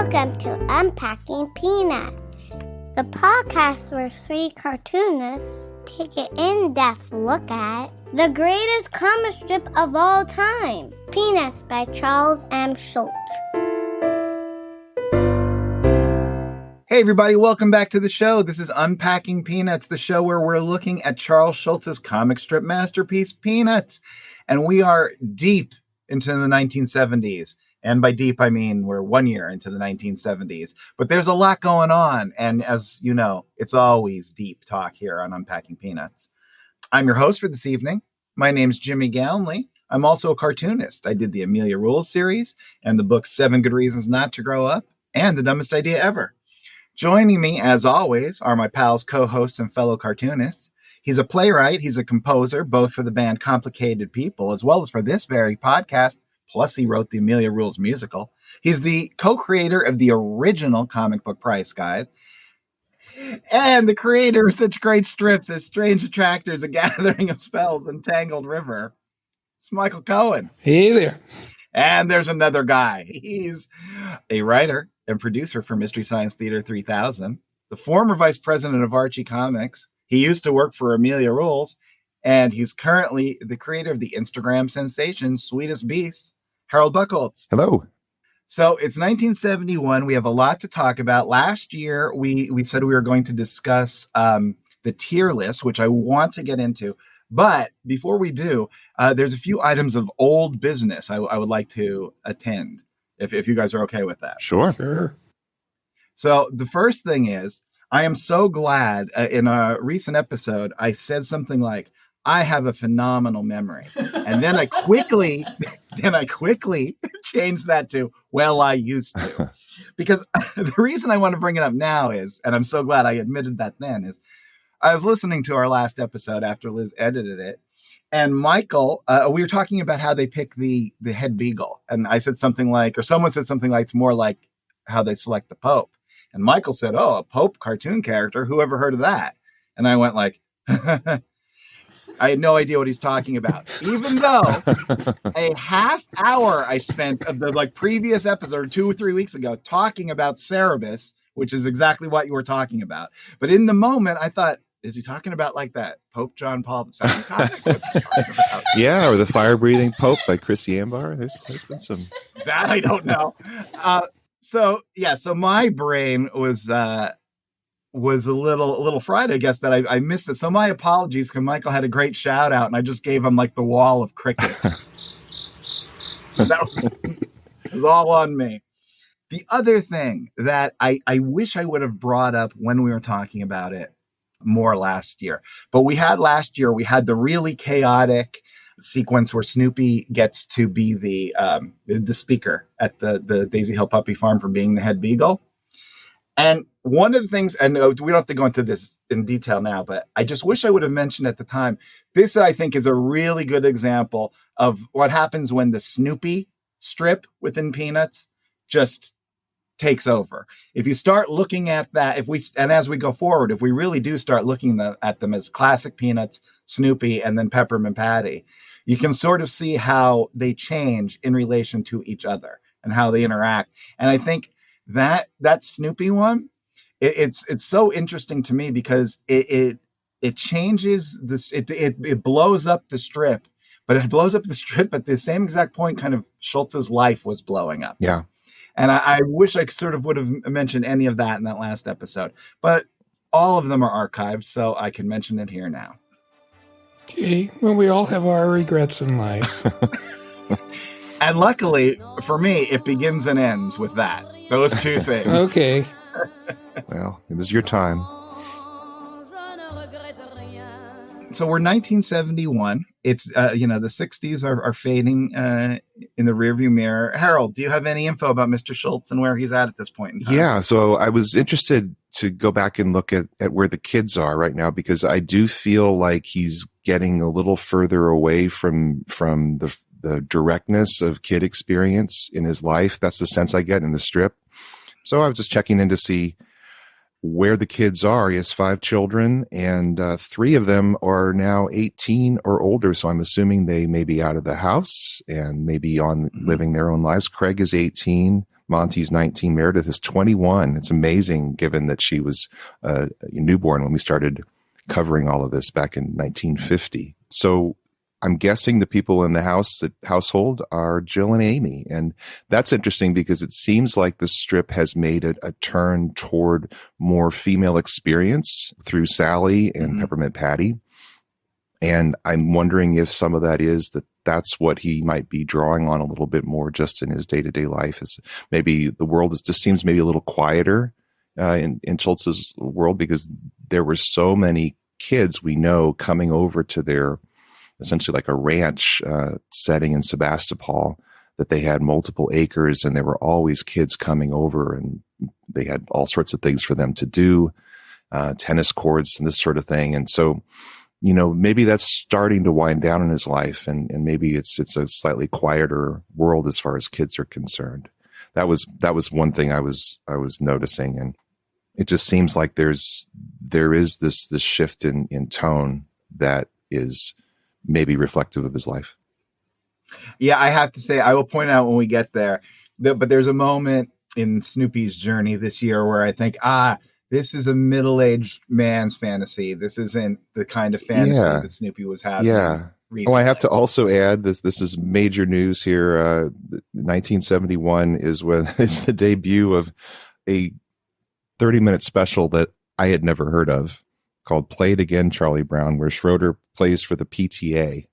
Welcome to Unpacking Peanuts, the podcast where three cartoonists take an in-depth look at the greatest comic strip of all time, Peanuts by Charles M. Schulz. Hey everybody, welcome back to the show. This is Unpacking Peanuts, the show where we're looking at Charles Schulz's comic strip masterpiece, Peanuts. And we are deep into the 1970s. And by deep, I mean we're 1 year into the 1970s. But there's a lot going on. And as you know, it's always deep talk here on Unpacking Peanuts. I'm your host for this evening. My name's Jimmy Gownley. I'm also a cartoonist. I did the Amelia Rules series and the book 7 Good Reasons Not to Grow Up and The Dumbest Idea Ever. Joining me, as always, are my pals, co-hosts, and fellow cartoonists. He's a playwright. He's a composer, both for the band Complicated People, as well as for this very podcast. Plus, he wrote the Amelia Rules musical. He's the co-creator of the original comic book price guide and the creator of such great strips as Strange Attractors, A Gathering of Spells, and Tangled River. It's Michael Cohen. Hey there. And there's another guy. He's a writer and producer for Mystery Science Theater 3000, the former vice president of Archie Comics. He used to work for Amelia Rules, and he's currently the creator of the Instagram sensation, Sweetest Beast, Harold Buchholz. Hello. So it's 1971. We have a lot to talk about. Last year, we said we were going to discuss the tier list, which I want to get into. But before we do, there's a few items of old business I would like to attend, if you guys are okay with that. Sure. So the first thing is, I am so glad in a recent episode, I said something like, I have a phenomenal memory. And then I quickly changed that to, well, I used to. Because the reason I want to bring it up now is, and I'm so glad I admitted that then, is I was listening to our last episode after Liz edited it. And Michael, we were talking about how they pick the head beagle. And I said something like, or someone said something like, it's more like how they select the Pope. And Michael said, oh, a Pope cartoon character. Who ever heard of that? And I went like, I had no idea what he's talking about, even though a half hour I spent of the previous episode 2 or 3 weeks ago talking about Cerebus, which is exactly what you were talking about. But in the moment, I thought, is he talking about like that Pope John Paul II comic? What's he talking about? Yeah, or the Fire Breathing Pope by Chris Yambar. There's been some. That I don't know. So my brain was a little fried, I guess, that I missed it. So my apologies, because Michael had a great shout out, and I just gave him the wall of crickets. It was all on me. The other thing that I wish I would have brought up when we were talking about it more last year, but we had the really chaotic sequence where Snoopy gets to be the speaker at the Daisy Hill Puppy Farm for being the head beagle. And one of the things, and we don't have to go into this in detail now, but I just wish I would have mentioned at the time, this I think is a really good example of what happens when the Snoopy strip within Peanuts just takes over. If you start looking at that, as we go forward, if we really do start looking at them as classic Peanuts, Snoopy, and then Peppermint Patty, you can sort of see how they change in relation to each other and how they interact. And I think that Snoopy one, it's so interesting to me because it changes this. It blows up the strip, but it blows up the strip at the same exact point kind of Schulz's life was blowing up. Yeah. And I wish I sort of would have mentioned any of that in that last episode, but all of them are archived, so I can mention it here now. Okay. Well, we all have our regrets in life. And luckily for me, it begins and ends with that. Those two things. Okay. Well, it was your time. So we're 1971. It's, the 60s are fading in the rearview mirror. Harold, do you have any info about Mr. Schulz and where he's at this point in time? Yeah, so I was interested to go back and look at where the kids are right now, because I do feel like he's getting a little further away from the directness of kid experience in his life. That's the sense I get in the strip. So I was just checking in to see where the kids are. He has 5 children, and 3 of them are now 18 or older. So I'm assuming they may be out of the house and maybe living their own lives. Craig is 18. Monty's 19. Meredith is 21. It's amazing given that she was a newborn when we started covering all of this back in 1950. So I'm guessing the people in the household are Jill and Amy. And that's interesting because it seems like the strip has made a turn toward more female experience through Sally and Peppermint Patty. And I'm wondering if some of that is that's what he might be drawing on a little bit more just in his day-to-day life. Is maybe the world just seems maybe a little quieter in Schultz's world, because there were so many kids we know coming over to their essentially like a ranch setting in Sebastopol, that they had multiple acres and there were always kids coming over and they had all sorts of things for them to do, tennis courts and this sort of thing. And so, maybe that's starting to wind down in his life, and maybe it's a slightly quieter world as far as kids are concerned. That was one thing I was noticing, and it just seems like there is this shift in tone that is maybe reflective of his life. Yeah, I have to say, I will point out when we get there, but there's a moment in Snoopy's journey this year where I think, this is a middle-aged man's fantasy. This isn't the kind of fantasy that Snoopy was having. Yeah. Recently. Oh, I have to also add this is major news here. 1971 is when it's the debut of a 30-minute special that I had never heard of called Play It Again, Charlie Brown, where Schroeder plays for the PTA.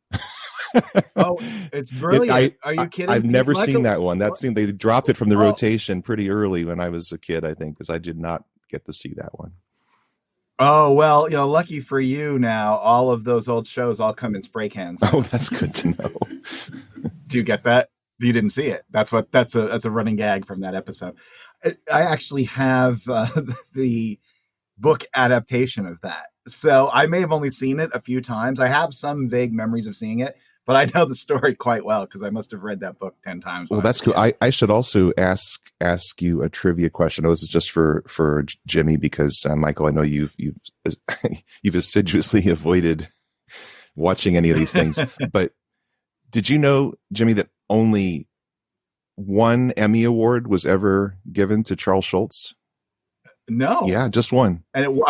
Oh, it's brilliant. Are you kidding? I've never seen that one. They dropped it from the rotation pretty early when I was a kid, I think, because I did not get to see that one. Oh, well, lucky for you now, all of those old shows all come in spray cans. Oh, that's good to know. Do you get that? You didn't see it. That's a running gag from that episode. I actually have the book adaptation of that. So I may have only seen it a few times. I have some vague memories of seeing it, but I know the story quite well because I must have read that book 10 times. Well, that's cool. I should also ask you a trivia question. This is just for Jimmy, because Michael, I know you've assiduously avoided watching any of these things. But did you know, Jimmy, that only one Emmy Award was ever given to Charles Schulz? No. Yeah, just one. And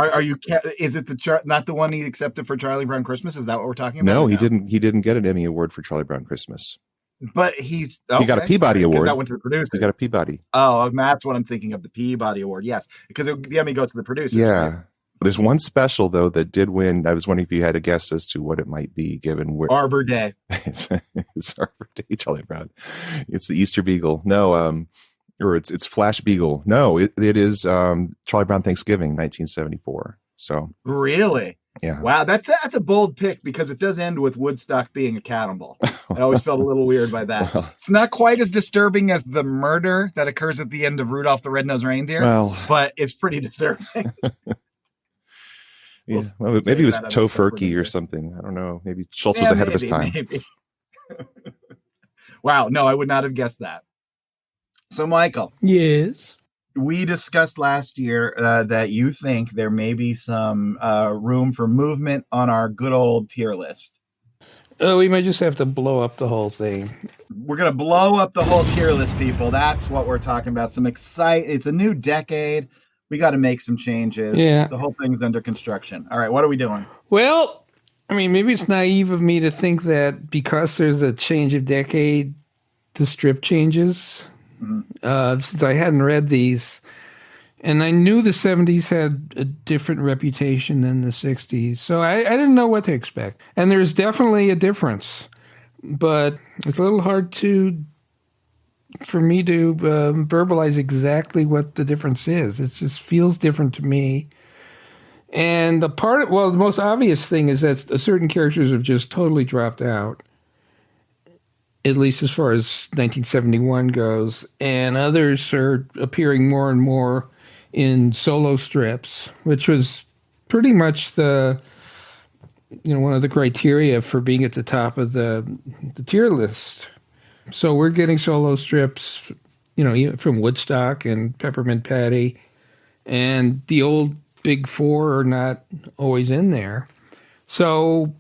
is it not the one he accepted for Charlie Brown Christmas? Is that what we're talking about? No, he didn't get an Emmy Award for Charlie Brown Christmas. But he got a Peabody Award. That went to the producer. He got a Peabody. Oh, that's what I'm thinking of, the Peabody Award. Yes, because the Emmy goes to the producer. Yeah. Right? There's one special, though, that did win. I was wondering if you had a guess as to what it might be, given where Arbor Day. It's Arbor Day, Charlie Brown. It's the Easter Beagle. No, or it's Flash Beagle. No, it is Charlie Brown Thanksgiving, 1974. So really, yeah. Wow, that's a bold pick, because it does end with Woodstock being a cannibal. I always felt a little weird by that. Well, it's not quite as disturbing as the murder that occurs at the end of Rudolph the Red-Nosed Reindeer. But it's pretty disturbing. Yeah, well, maybe it was Tofurkey or something. I don't know. Maybe Schulz was ahead of his time. Wow, no, I would not have guessed that. So, Michael. Yes. We discussed last year that you think there may be some room for movement on our good old tier list. Oh, we might just have to blow up the whole thing. We're going to blow up the whole tier list, people. That's what we're talking about. It's a new decade. We got to make some changes. Yeah. The whole thing's under construction. All right, what are we doing? Well, I mean, maybe it's naive of me to think that because there's a change of decade, the strip changes. Since I hadn't read these, and I knew the 70s had a different reputation than the 60s, so I didn't know what to expect. And there's definitely a difference, but it's a little hard for me to verbalize exactly what the difference is. It just feels different to me. And the most obvious thing is that certain characters have just totally dropped out, at least as far as 1971 goes, and others are appearing more and more in solo strips, which was pretty much one of the criteria for being at the top of the tier list. So we're getting solo strips, from Woodstock and Peppermint Patty, and the old big four are not always in there. So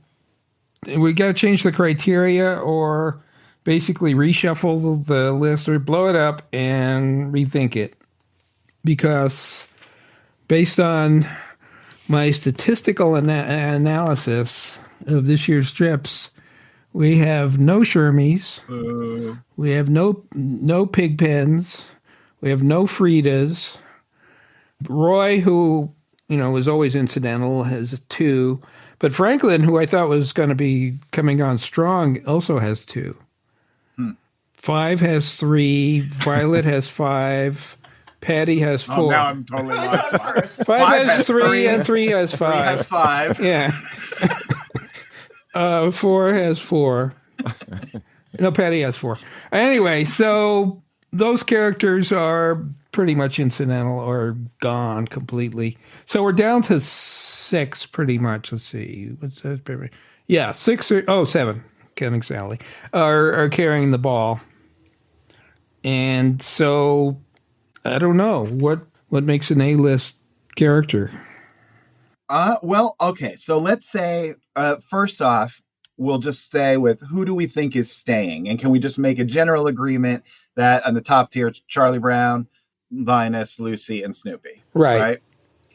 we got to change the criteria, or basically reshuffle the list or blow it up and rethink it. Because based on my statistical analysis of this year's strips, we have no Shermies, we have no Pigpens, we have no Fridas. Roy, who was always incidental, has 2. But Franklin, who I thought was going to be coming on strong, also has 2. 5 has 3. Violet has 5 Patty has 4. Oh, now I'm totally lost. 5 has 3 and 3 has 5. 3 has 5. Yeah. 4 has 4. No, Patty has 4. Anyway, so those characters are pretty much incidental or gone completely. So we're down to 6 pretty much. Let's see. What's that? Yeah, 7, counting Sally, are carrying the ball. And so I don't know what makes an A-list character. Well, okay. So let's say first off, we'll just stay with who do we think is staying, and can we just make a general agreement that on the top tier, Charlie Brown, Linus, Lucy, and Snoopy. Right.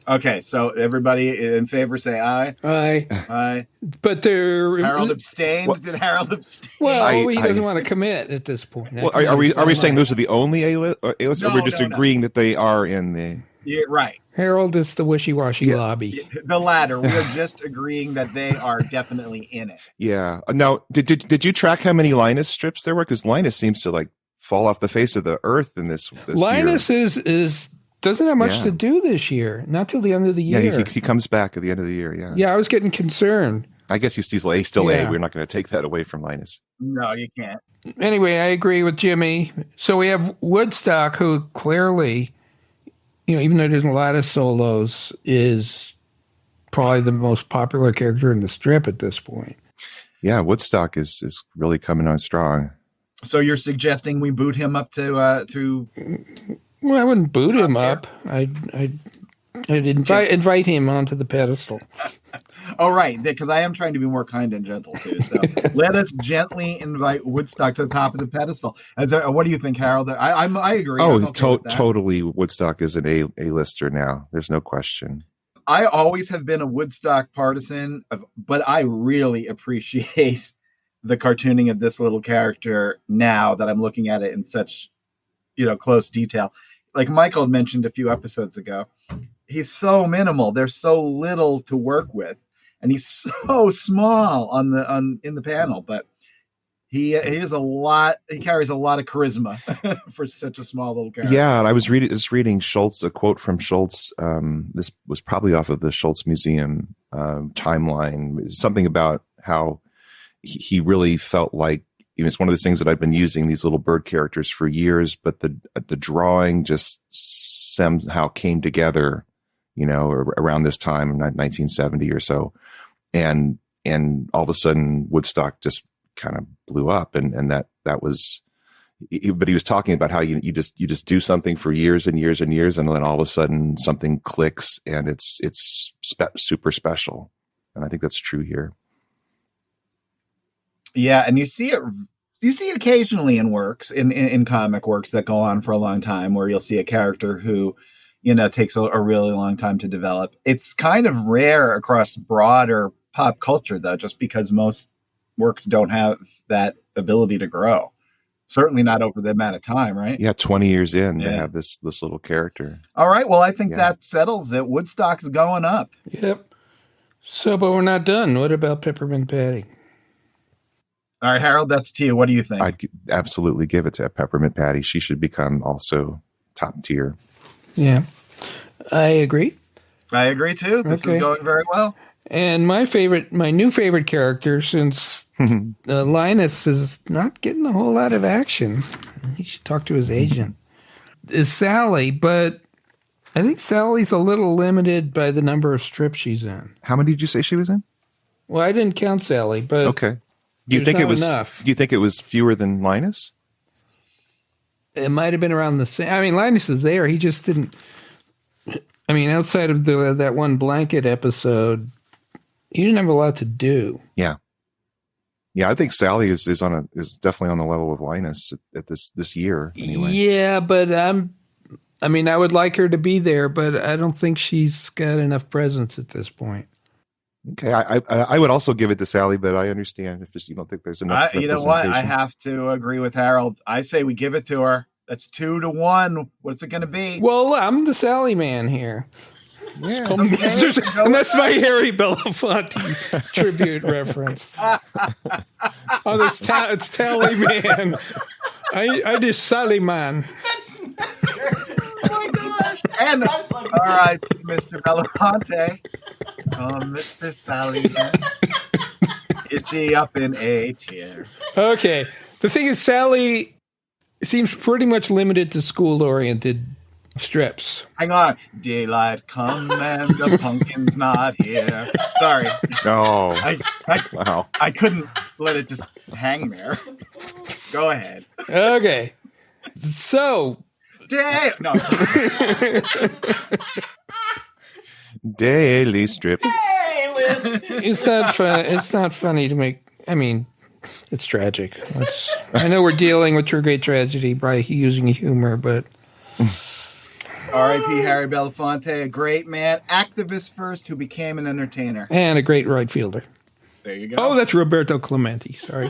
Okay. So everybody in favor, say aye. Aye. Aye. But Harold abstained. Did Harold abstain? Well, he doesn't want to commit at this point. Well, are we saying those are the only A-list, or we're just agreeing that they are in the? Yeah, right. Harold is the wishy-washy lobby. The latter. We're just agreeing that they are definitely in it. Yeah. Now, did you track how many Linus strips there were? Because Linus seems to fall off the face of the earth in this Linus year. is doesn't have much to do this year. Not till the end of the year. Yeah, he comes back at the end of the year. Yeah. Yeah, I was getting concerned. I guess he's still A. We're not going to take that away from Linus. No, you can't. Anyway, I agree with Jimmy. So we have Woodstock, who clearly, even though there's a lot of solos, is probably the most popular character in the strip at this point. Yeah, Woodstock is really coming on strong. So you're suggesting we boot him up to? Well, I wouldn't boot him up. I'd invite him onto the pedestal. Oh, right, because I am trying to be more kind and gentle too. So let us gently invite Woodstock to the top of the pedestal. What do you think, Harold? I agree. Oh, totally. Woodstock is an A-lister now. There's no question. I always have been a Woodstock partisan, but I really appreciate the cartooning of this little character now that I'm looking at it in such, close detail. Like Michael had mentioned a few episodes ago, he's so minimal. There's so little to work with, and he's so small in the panel. But he is a lot. He carries a lot of charisma for such a small little character. Yeah, and I was reading Schulz, a quote from Schulz. This was probably off of the Schulz Museum timeline. Something about how he really felt like, it's one of those things that I've been using these little bird characters for years, but the drawing just somehow came together, around this time in 1970 or so, and all of a sudden Woodstock just kind of blew up, and that was. But he was talking about how you just do something for years and years and years, and then all of a sudden something clicks, and it's super special, and I think that's true here. Yeah, and you see it occasionally in works, in comic works that go on for a long time, where you'll see a character who, takes a really long time to develop. It's kind of rare across broader pop culture, though, just because most works don't have that ability to grow. Certainly not over the amount of time, right? Yeah, 20 years in, to have this little character. All right, well, I think that settles it. Woodstock's going up. Yep. So, but we're not done. What about Peppermint Patty? All right, Harold, that's to you. What do you think? I'd absolutely give it to Peppermint Patty. She should become also top tier. Yeah, I agree. I agree, too. This is going very well. And my new favorite character, since Linus is not getting a whole lot of action, he should talk to his agent, is Sally. But I think Sally's a little limited by the number of strips she's in. How many did you say she was in? Well, I didn't count Sally, but okay. Do you think it was enough? Do you think it was fewer than Linus? It might have been around the same. I mean, Linus is there. He just didn't. I mean, outside of that one blanket episode, he didn't have a lot to do. Yeah. Yeah, I think Sally is definitely on the level of Linus at this year. Anyway. Yeah, but I mean, I would like her to be there, but I don't think she's got enough presence at this point. Okay, I would also give it to Sally, but I understand if you don't think there's enough. You know what? I have to agree with Harold. I say we give it to her. That's 2-1. What's it going to be? Well, I'm the Sally man here. Yeah, okay. And that's my Harry Belafonte tribute reference. Oh, it's Tally man. I do Sally man. That's great. Oh my gosh! And all right, Mr. Belafonte. Oh, Mr. Sally man. Is she up in a chair? Okay. The thing is, Sally seems pretty much limited to school-oriented strips. Hang on. Daylight come and the pumpkin's not here. Sorry. No. Wow. I couldn't let it just hang there. Go ahead. Okay. So. No. Sorry. Daily strip. Hey, Liz. It's not fun. It's not funny to make. I mean, it's tragic. I know we're dealing with true great tragedy by using humor, but R.I.P. Harry Belafonte, a great man, activist first, who became an entertainer, and a great right fielder. There you go. Oh, that's Roberto Clemente. Sorry.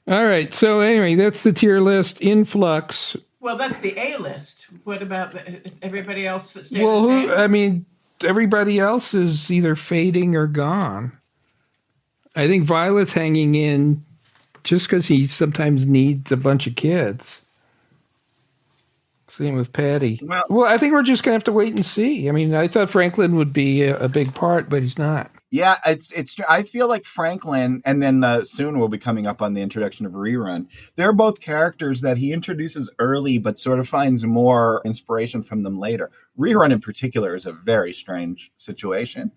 All right. So anyway, that's the tier list in flux. Well, that's the A list. What about everybody else that stayed Well, the same? Everybody else is either fading or gone. I think Violet's hanging in just because he sometimes needs a bunch of kids. Same with Patty. Well, I think we're just going to have to wait and see. I mean, I thought Franklin would be a big part, but he's not. Yeah, it's. I feel like Franklin, and then soon we'll be coming up on the introduction of Rerun. They're both characters that he introduces early, but sort of finds more inspiration from them later. Rerun, in particular, is a very strange situation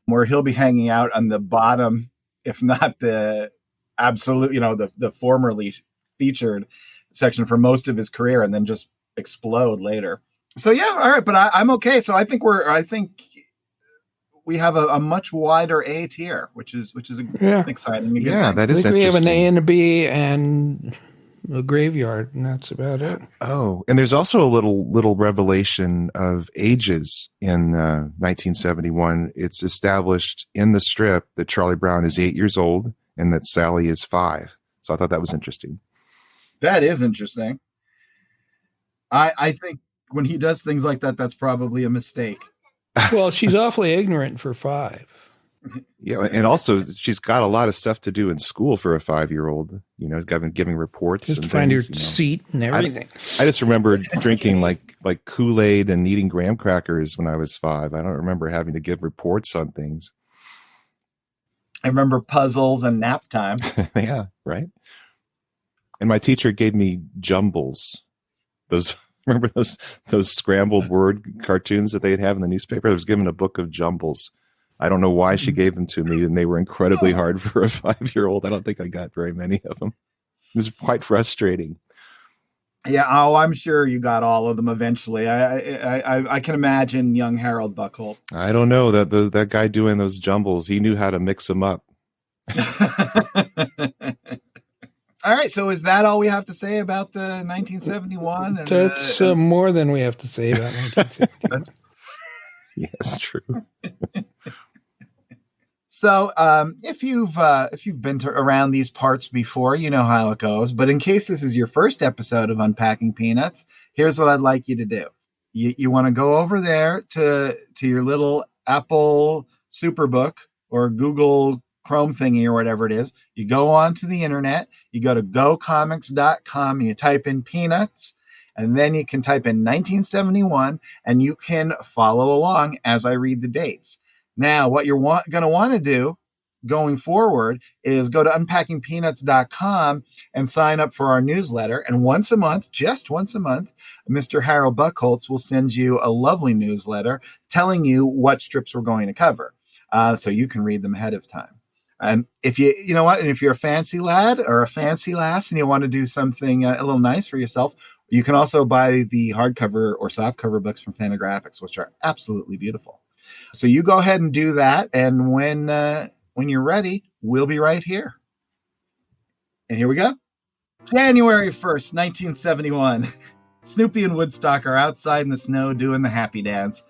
where he'll be hanging out on the bottom, if not the absolute, the formerly featured section for most of his career, and then just explode later. So yeah, all right, but I'm okay. So I think we have a much wider A tier, which is exciting. Yeah, that is interesting. We have an A and a B and a graveyard, and that's about it. Oh, and there's also a little revelation of ages in 1971. It's established in the strip that Charlie Brown is 8 years old and that Sally is 5. So I thought that was interesting. That is interesting. I think when he does things like that, that's probably a mistake. Well, she's awfully ignorant for 5. Yeah, and also she's got a lot of stuff to do in school for a 5-year-old. Giving reports, just and to find things, her seat and everything. I just remember drinking like Kool-Aid and eating graham crackers when I was 5. I don't remember having to give reports on things. I remember puzzles and nap time. Yeah, right. And my teacher gave me jumbles. Remember those scrambled word cartoons that they'd have in the newspaper? I was given a book of jumbles. I don't know why she gave them to me, and they were incredibly hard for a 5-year-old. I don't think I got very many of them. It was quite frustrating. Yeah, I'm sure you got all of them eventually. I can imagine young Harold Buckholtz. I don't know, that guy doing those jumbles, he knew how to mix them up. All right, so is that all we have to say about 1971? That's more than we have to say about 1971. Yes, true. So, if you've been around these parts before, you know how it goes. But in case this is your first episode of Unpacking Peanuts, here's what I'd like you to do. You want to go over there to your little Apple Superbook or Google Chrome thingy or whatever it is. You go onto the internet, you go to gocomics.com, and you type in Peanuts, and then you can type in 1971, and you can follow along as I read the dates. Now, what you're going to want to do going forward is go to unpackingpeanuts.com and sign up for our newsletter. And just once a month, Mr. Harold Buckholtz will send you a lovely newsletter telling you what strips we're going to cover, so you can read them ahead of time. And if if you're a fancy lad or a fancy lass and you want to do something a little nice for yourself, you can also buy the hardcover or softcover books from Fantagraphics, which are absolutely beautiful. So you go ahead and do that, and when you're ready, we'll be right here. And here we go. January 1st, 1971. Snoopy and Woodstock are outside in the snow doing the happy dance.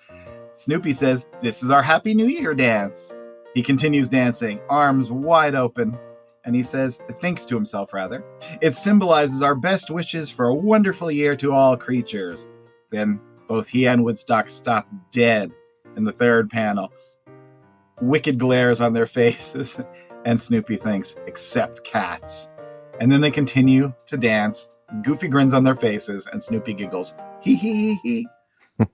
Snoopy says, "This is our Happy New Year dance." He continues dancing, arms wide open, and he says, thinks to himself rather, "It symbolizes our best wishes for a wonderful year to all creatures." Then both he and Woodstock stop dead in the third panel. Wicked glares on their faces, and Snoopy thinks, "Except cats." And then they continue to dance, goofy grins on their faces, and Snoopy giggles, "Hee hee hee hee."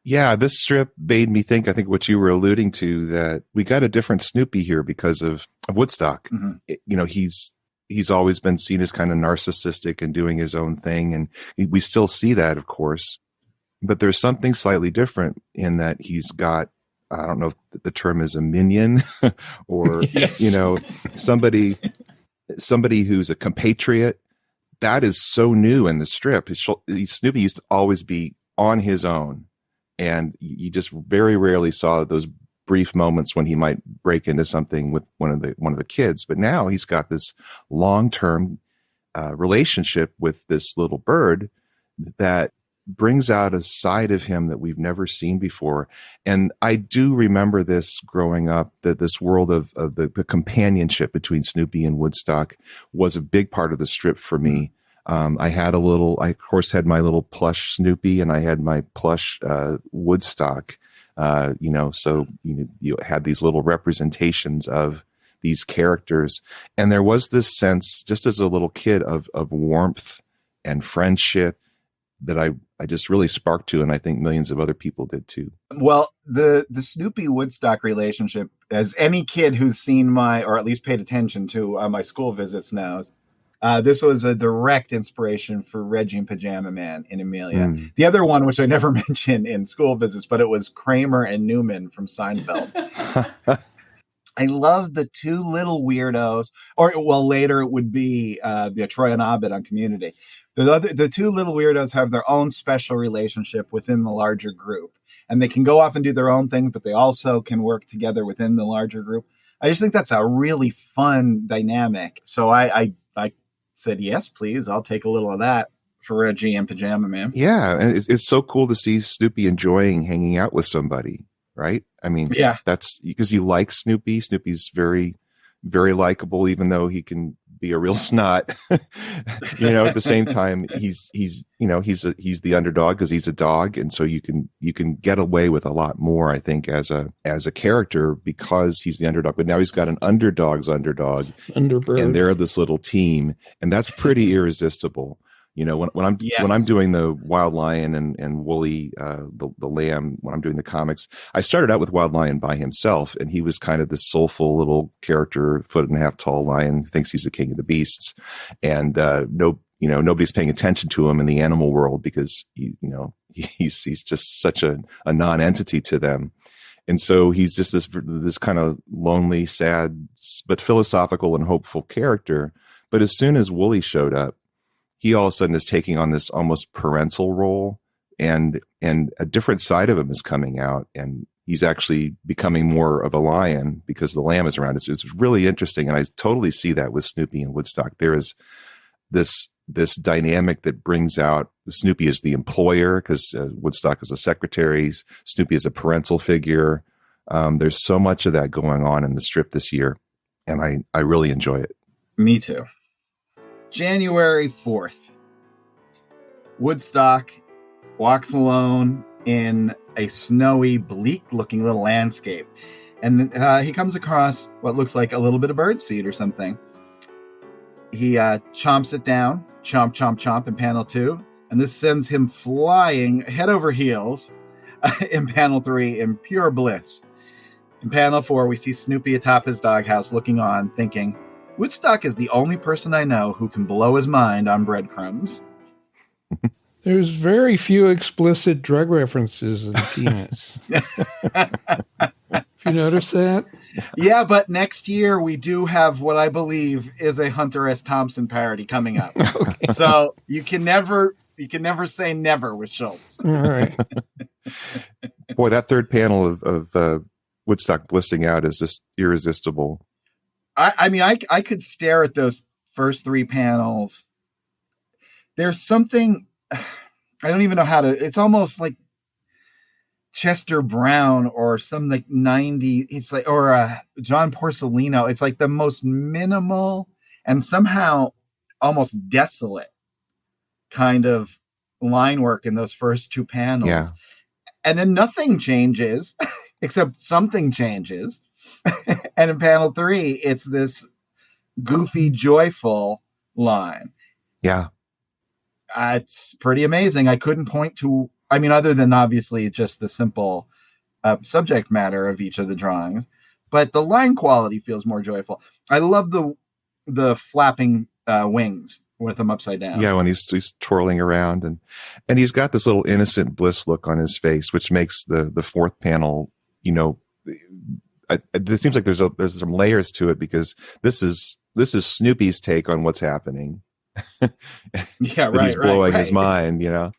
Yeah, this strip made me think, I think what you were alluding to, that we got a different Snoopy here because of Woodstock. You know, he's always been seen as kind of narcissistic and doing his own thing. And we still see that, of course. But there's something slightly different in that he's got, I don't know if the term is a minion or, Yes. you know, somebody who's a compatriot. That is so new in the strip. Snoopy used to always be on his own. And you just very rarely saw those brief moments when he might break into something with one of the kids. But now he's got this long-term relationship with this little bird that brings out a side of him that we've never seen before. And I do remember this growing up, that this world of the companionship between Snoopy and Woodstock was a big part of the strip for me. I of course had my little plush Snoopy, and I had my plush Woodstock, so you had these little representations of these characters. And there was this sense, just as a little kid, of warmth and friendship that I just really sparked to, and I think millions of other people did too. Well, the Snoopy Woodstock relationship, as any kid who's seen or at least paid attention to my school visits knows, this was a direct inspiration for Reggie and Pajama Man in Amelia. The other one, which I never mentioned in school visits, but it was Kramer and Newman from Seinfeld. I love the two little weirdos, later it would be Troy and Abed on Community. The two little weirdos have their own special relationship within the larger group, and they can go off and do their own thing, but they also can work together within the larger group. I just think that's a really fun dynamic. So I said, yes, please. I'll take a little of that for Reggie and Pajama Man. Yeah. And it's so cool to see Snoopy enjoying hanging out with somebody, right? I mean, yeah, that's because you like Snoopy. Snoopy's very, very likable, even though he can be a real snot. At the same time, he's the underdog because he's a dog. And so you can get away with a lot more, I think, as a character because he's the underdog. But now he's got an underdog's underdog. Underbird. And they're this little team. And that's pretty irresistible. When I'm doing the Wild Lion and Wooly, the lamb, when I'm doing the comics, I started out with Wild Lion by himself, and he was kind of this soulful little character, 1.5 foot tall lion who thinks he's the king of the beasts, and nobody's paying attention to him in the animal world because he's just such a non-entity to them, and so he's just this kind of lonely, sad, but philosophical and hopeful character. But as soon as Wooly showed up, he all of a sudden is taking on this almost parental role, and a different side of him is coming out, and he's actually becoming more of a lion because the lamb is around. It's really interesting, and I totally see that with Snoopy and Woodstock. There is this dynamic that brings out Snoopy as the employer because Woodstock is a secretary, Snoopy is a parental figure. There's so much of that going on in the strip this year, and I really enjoy it. Me too. January 4th. Woodstock walks alone in a snowy, bleak-looking little landscape. And he comes across what looks like a little bit of birdseed or something. He chomps it down, chomp, chomp, chomp in panel 2. And this sends him flying head over heels in panel 3 in pure bliss. In panel 4, we see Snoopy atop his doghouse looking on, thinking, Woodstock is the only person I know who can blow his mind on breadcrumbs. There's very few explicit drug references in Peanuts. Have you noticed that? Yeah, but next year we do have what I believe is a Hunter S. Thompson parody coming up. Okay. So you can never say never with Schulz. All right. Boy, that third panel of Woodstock blissing out is just irresistible. I mean, I could stare at those first 3 panels. There's something, I don't even know how to, it's almost like Chester Brown or some like 90, it's like, or John Porcelino. It's like the most minimal and somehow almost desolate kind of line work in those first 2 panels. Yeah. And then nothing changes except something changes. And in panel 3, it's this goofy, joyful line. Yeah. It's pretty amazing. I couldn't point to, I mean, other than obviously just the simple subject matter of each of the drawings, but the line quality feels more joyful. I love the flapping wings with them upside down. Yeah, when he's twirling around, and he's got this little innocent bliss look on his face, which makes the 4th panel, you know, it seems like there's some layers to it, because this is Snoopy's take on what's happening. Yeah, right. He's blowing right. his mind, you know,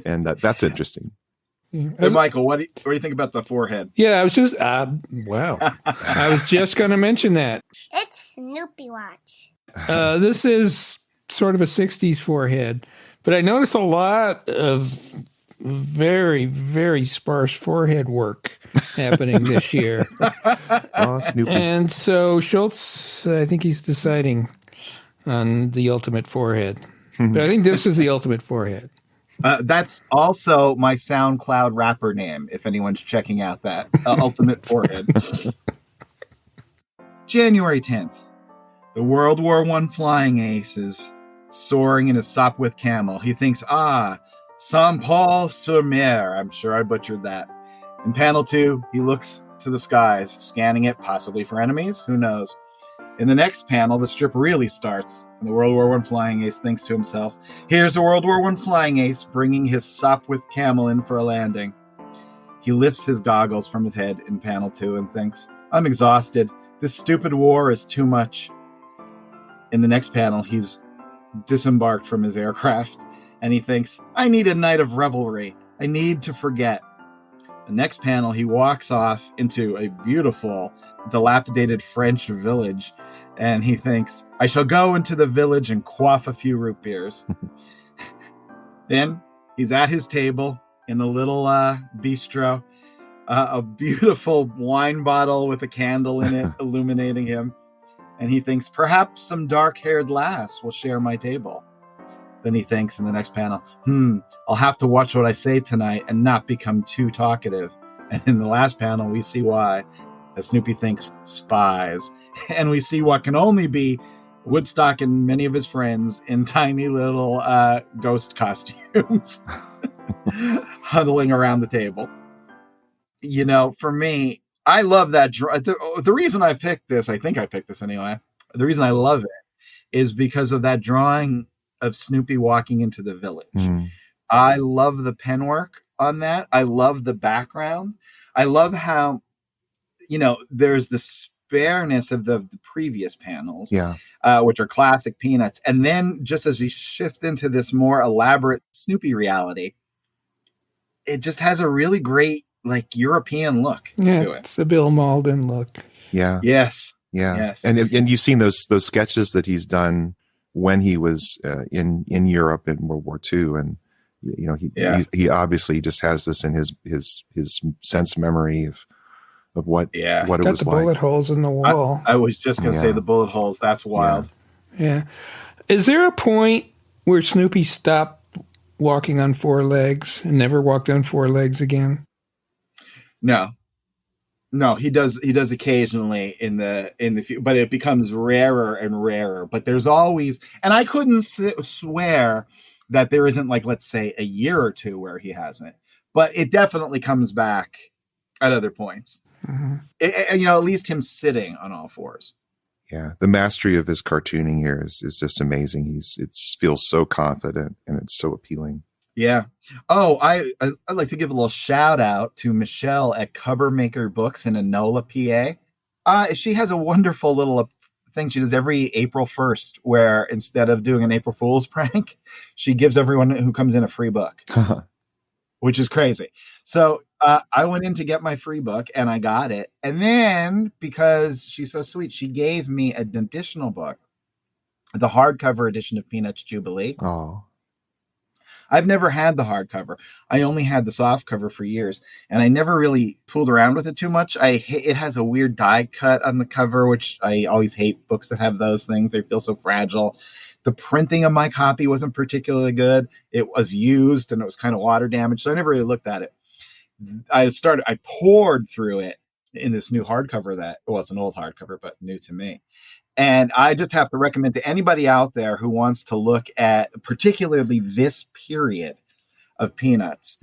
and that's interesting. Hey, Michael, what do you think about the forehead? Yeah, I was just wow. I was just going to mention that. It's Snoopy watch. This is sort of a 60s forehead, but I noticed a lot of very, very sparse forehead work happening this year. Oh, Snoopy. And so Schulz, I think he's deciding on the ultimate forehead. But I think this is the ultimate forehead. That's also my SoundCloud rapper name, if anyone's checking out that. Ultimate Forehead. January 10th. The World War I flying ace is soaring in a Sopwith camel. He thinks, Saint-Paul-sur-Mer. I'm sure I butchered that. In panel 2, he looks to the skies, scanning it, possibly for enemies. Who knows? In the next panel, the strip really starts, and the World War I flying ace thinks to himself, here's a World War I flying ace bringing his Sopwith camel in for a landing. He lifts his goggles from his head in panel 2 and thinks, I'm exhausted. This stupid war is too much. In the next panel, he's disembarked from his aircraft, and he thinks, I need a night of revelry. I need to forget. The next panel, he walks off into a beautiful, dilapidated French village, and he thinks, I shall go into the village and quaff a few root beers. Then he's at his table in a little bistro, a beautiful wine bottle with a candle in it illuminating him. And he thinks, perhaps some dark-haired lass will share my table. Then he thinks in the next panel, I'll have to watch what I say tonight and not become too talkative. And in the last panel, we see why. As Snoopy thinks, spies. And we see what can only be Woodstock and many of his friends in tiny little ghost costumes huddling around the table. You know, for me, I love that. The reason I picked this, I think I picked this anyway, the reason I love it is because of that drawing of Snoopy walking into the village. I love the pen work on that. I love the background. I love how, you know, there's the spareness of the previous panels, which are classic Peanuts. And then just as you shift into this more elaborate Snoopy reality, it just has a really great, like, European look to it. It's the Bill Malden look. Yeah. Yes. Yeah. Yes. And you've seen those sketches that he's done when he was in Europe in World War II, and you know he obviously just has this in his sense memory of what it got was the like. bullet holes in the wall. I was just going to say the bullet holes. That's wild. Yeah. Is there a point where Snoopy stopped walking on 4 legs and never walked on 4 legs again? No, he does occasionally in the but it becomes rarer and rarer. But there's always, and I couldn't swear that there isn't, like, let's say a year or two where he hasn't, but it definitely comes back at other points. You know, at least him sitting on all 4s. Yeah, the mastery of his cartooning here is just amazing. It feels so confident and it's so appealing. Yeah. Oh, I'd like to give a little shout out to Michelle at Cover Maker Books in Enola, PA. She has a wonderful little thing she does every April 1st, where instead of doing an April Fool's prank, she gives everyone who comes in a free book, which is crazy. So I went in to get my free book and I got it. And then because she's so sweet, she gave me an additional book the hardcover edition of Peanuts Jubilee. Oh, I've never had the hardcover. I only had the softcover for years, and I never really fooled around with it too much. It has a weird die cut on the cover, which I always hate books that have those things. They feel so fragile. The printing of my copy wasn't particularly good. It was used, and it was kind of water damaged, so I never really looked at it. I poured through it in this new hardcover it's an old hardcover, but new to me. And I just have to recommend to anybody out there who wants to look at particularly this period of Peanuts,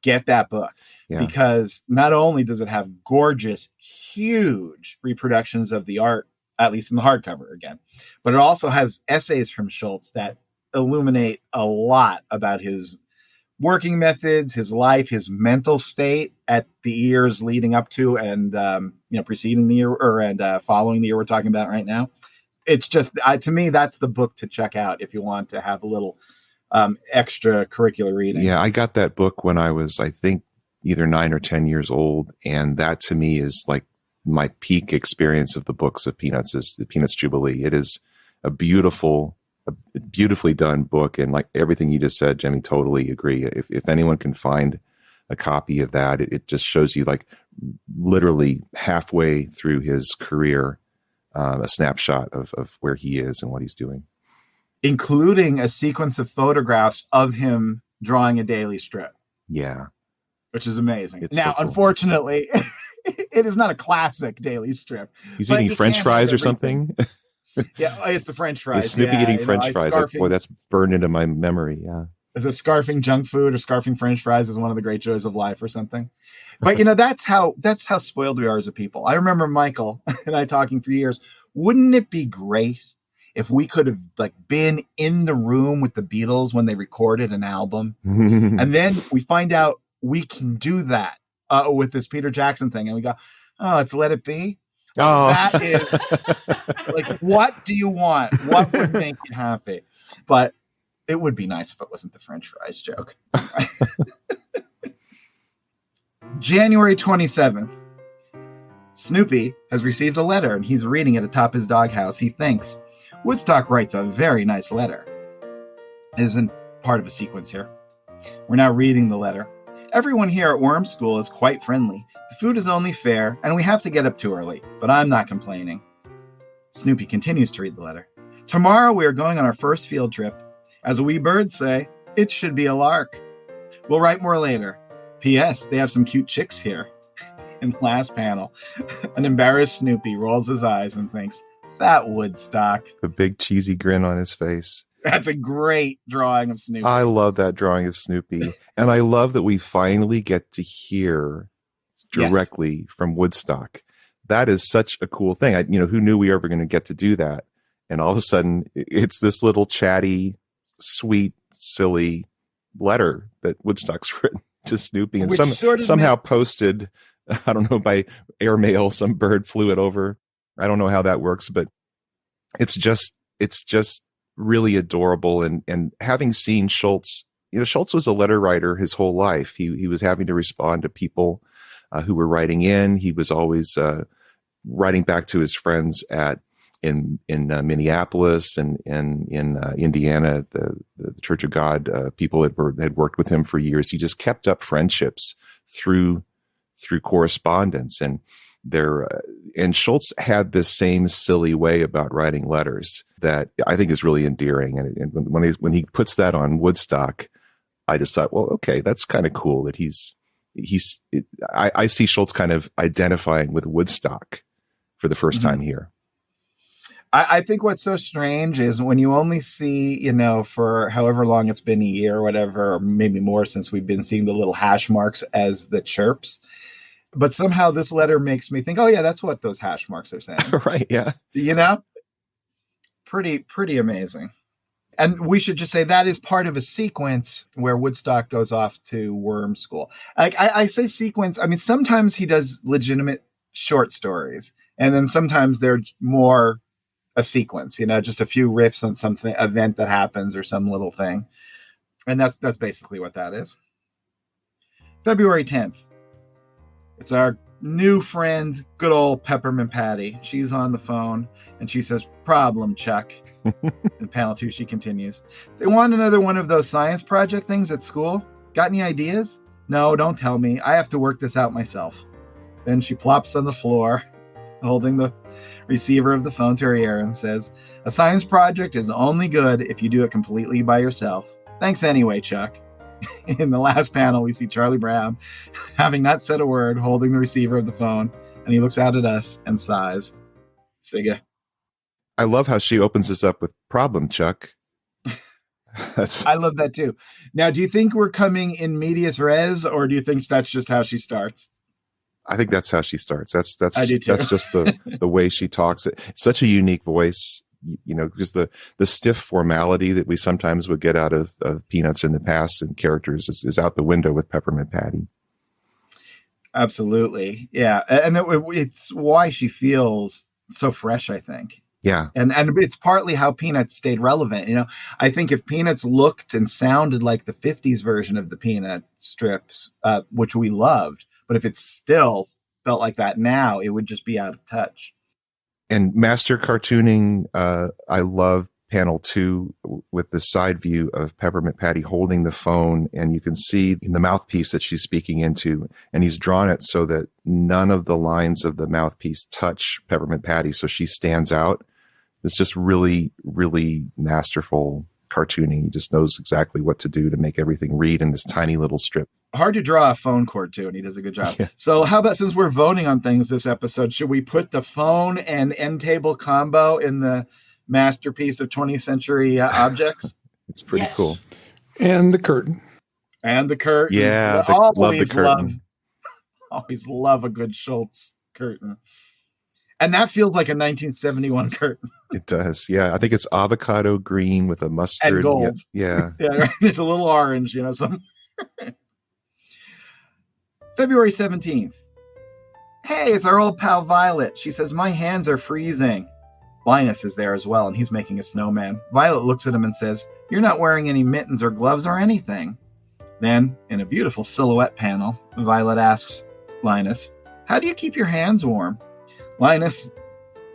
get that book. Yeah. Because not only does it have gorgeous, huge reproductions of the art, at least in the hardcover again, but it also has essays from Schulz that illuminate a lot about his working methods, his life, his mental state at the years leading up to and preceding the year and following the year we're talking about right now. It's just to me, that's the book to check out if you want to have a little extracurricular reading. Yeah, I got that book when I was, I think, either 9 or 10 years old, and that to me is like my peak experience of the books of Peanuts is the Peanuts Jubilee. It is a beautifully done book, and like everything you just said, Jimmy, totally agree. If anyone can find a copy of that, it just shows you like literally halfway through his career, a snapshot of where he is and what he's doing, including a sequence of photographs of him drawing a daily strip. Yeah, which is amazing. It's now, so cool. Unfortunately, it is not a classic daily strip. He's eating French fries or something. Yeah, it's the French fries. Is Snoopy eating French fries? Boy, that's burned into my memory. Yeah. Is it scarfing junk food or scarfing French fries is one of the great joys of life or something? But that's how spoiled we are as a people. I remember Michael and I talking for years. Wouldn't it be great if we could have been in the room with the Beatles when they recorded an album? And then we find out we can do that with this Peter Jackson thing. And we go, oh, it's Let It Be. That is what do you want? What would make you happy? But it would be nice if it wasn't the French fries joke. January 27th. Snoopy has received a letter and he's reading it atop his doghouse. He thinks Woodstock writes a very nice letter. It isn't part of a sequence here. We're now reading the letter. Everyone here at Worm School is quite friendly. The food is only fair, and we have to get up too early, but I'm not complaining. Snoopy continues to read the letter. Tomorrow we are going on our first field trip. As we birds say, it should be a lark. We'll write more later. P.S. They have some cute chicks here. In the last panel, an embarrassed Snoopy rolls his eyes and thinks, that Woodstock. The big cheesy grin on his face. That's a great drawing of Snoopy. I love that drawing of Snoopy. And I love that we finally get to hear directly from Woodstock. That is such a cool thing. Who knew we were ever going to get to do that? And all of a sudden, it's this little chatty, sweet, silly letter that Woodstock's written to Snoopy and somehow posted, I don't know, by airmail. Some bird flew it over. I don't know how that works, but it's just really adorable. And having seen Schulz, Schulz was a letter writer his whole life. He was having to respond to people who were writing in. He was always writing back to his friends in Minneapolis and in Indiana, the Church of God. People had worked with him for years. He just kept up friendships through correspondence, and Schulz had this same silly way about writing letters that I think is really endearing. And when he puts that on Woodstock, I just thought, well, okay, that's kind of cool that I see Schulz kind of identifying with Woodstock for the first time here. I think what's so strange is when you only see, for however long it's been, a year or whatever, or maybe more since we've been seeing the little hash marks as the chirps. But somehow this letter makes me think, oh yeah, that's what those hash marks are saying. Right. Yeah. Pretty amazing. And we should just say that is part of a sequence where Woodstock goes off to Worm School. I say sequence. I mean, sometimes he does legitimate short stories, and then sometimes they're more a sequence, just a few riffs on something event that happens or some little thing. And that's basically what that is. February 10th. It's our new friend, good old Peppermint Patty. She's on the phone and she says, problem, Chuck. In panel 2, she continues, they want another one of those science project things at school? Got any ideas? No, don't tell me. I have to work this out myself. Then she plops on the floor, holding the receiver of the phone to her ear, and says, a science project is only good if you do it completely by yourself. Thanks anyway, Chuck. In the last panel, we see Charlie Brown, having not said a word, holding the receiver of the phone, and he looks out at us and sighs. Sigga. I love how she opens this up with problem, Chuck. I love that too. Now, do you think we're coming in medias res, or do you think that's just how she starts? I think that's how she starts. That's I do too. That's just the way she talks. Such a unique voice, because the stiff formality that we sometimes would get out of Peanuts in the past and characters is out the window with Peppermint Patty. Absolutely. Yeah. And it's why she feels so fresh, I think. Yeah. And it's partly how Peanuts stayed relevant. I think if Peanuts looked and sounded like the 50s version of the Peanut strips, which we loved, but if it still felt like that now, it would just be out of touch. And master cartooning, I love panel 2 with the side view of Peppermint Patty holding the phone, and you can see in the mouthpiece that she's speaking into, and he's drawn it so that none of the lines of the mouthpiece touch Peppermint Patty, so she stands out. It's just really, really masterful cartooning. He just knows exactly what to do to make everything read in this tiny little strip. Hard to draw a phone cord too, and he does a good job. Yeah. So how about, since we're voting on things this episode, should we put the phone and end table combo in the masterpiece of 20th century objects? It's pretty cool. And the curtain. And the curtain. Yeah, love the curtain. Always love a good Schulz curtain. And that feels like a 1971 curtain. It does. Yeah. I think it's avocado green with a mustard. And gold. Yeah. Yeah, right. It's a little orange, some. February 17th. Hey, it's our old pal Violet. She says, my hands are freezing. Linus is there as well, and he's making a snowman. Violet looks at him and says, you're not wearing any mittens or gloves or anything. Then, in a beautiful silhouette panel, Violet asks Linus, how do you keep your hands warm? Linus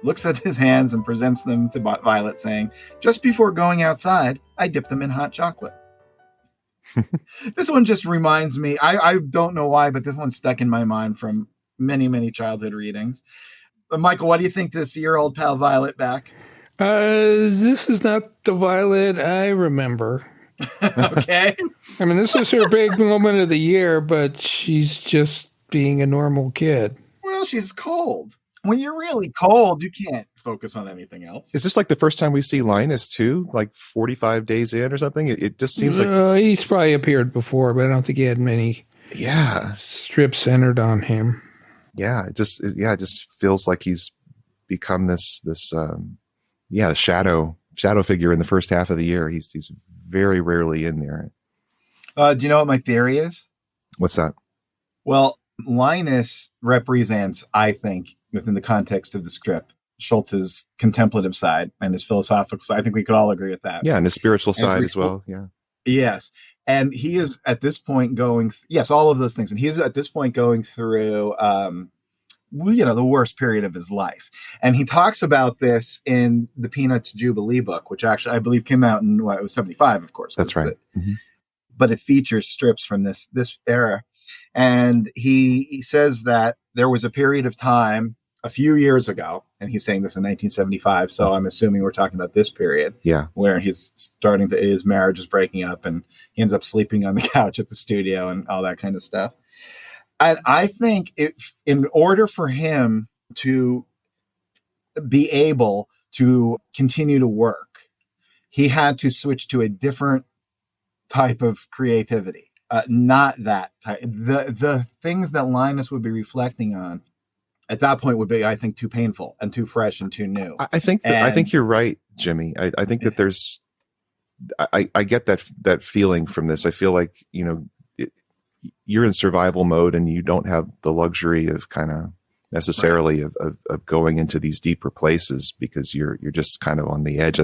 looks at his hands and presents them to Violet, saying, just before going outside, I dip them in hot chocolate. This one just reminds me, I don't know why, but this one's stuck in my mind from many, many childhood readings. But Michael, what do you think this year old pal Violet back? This is not the Violet I remember. Okay. I mean, this is her big moment of the year, but she's just being a normal kid. Well, she's cold. When you're really cold, you can't focus on anything else. Is this like the first time we see Linus too? Like 45 days in or something? It just seems like he's probably appeared before, but I don't think he had many strips centered on him. Yeah, it just feels like he's become this shadow figure in the first half of the year. He's very rarely in there. Do you know what my theory is? What's that? Well, Linus represents, I think, within the context of the strip, Schultz's contemplative side and his philosophical side. I think we could all agree with that. Yeah, and his spiritual side as well. Yeah. Yes. And he is at this point all of those things. And he is at this point going through, the worst period of his life. And he talks about this in the Peanuts Jubilee book, which actually I believe came out in, it was 75, of course. That's right. Mm-hmm. But it features strips from this era. And he says that there was a period of time a few years ago, and he's saying this in 1975. So I'm assuming we're talking about this period, where his marriage is breaking up, and he ends up sleeping on the couch at the studio and all that kind of stuff. And I think in order for him to be able to continue to work, he had to switch to a different type of creativity. Not that type. The things that Linus would be reflecting on at that point would be, I think, too painful and too fresh and too new. I think you're right, Jimmy. I think that there's, I get that feeling from this. I feel like, you're in survival mode and you don't have the luxury of kind of necessarily of going into these deeper places because you're just kind of on the edge.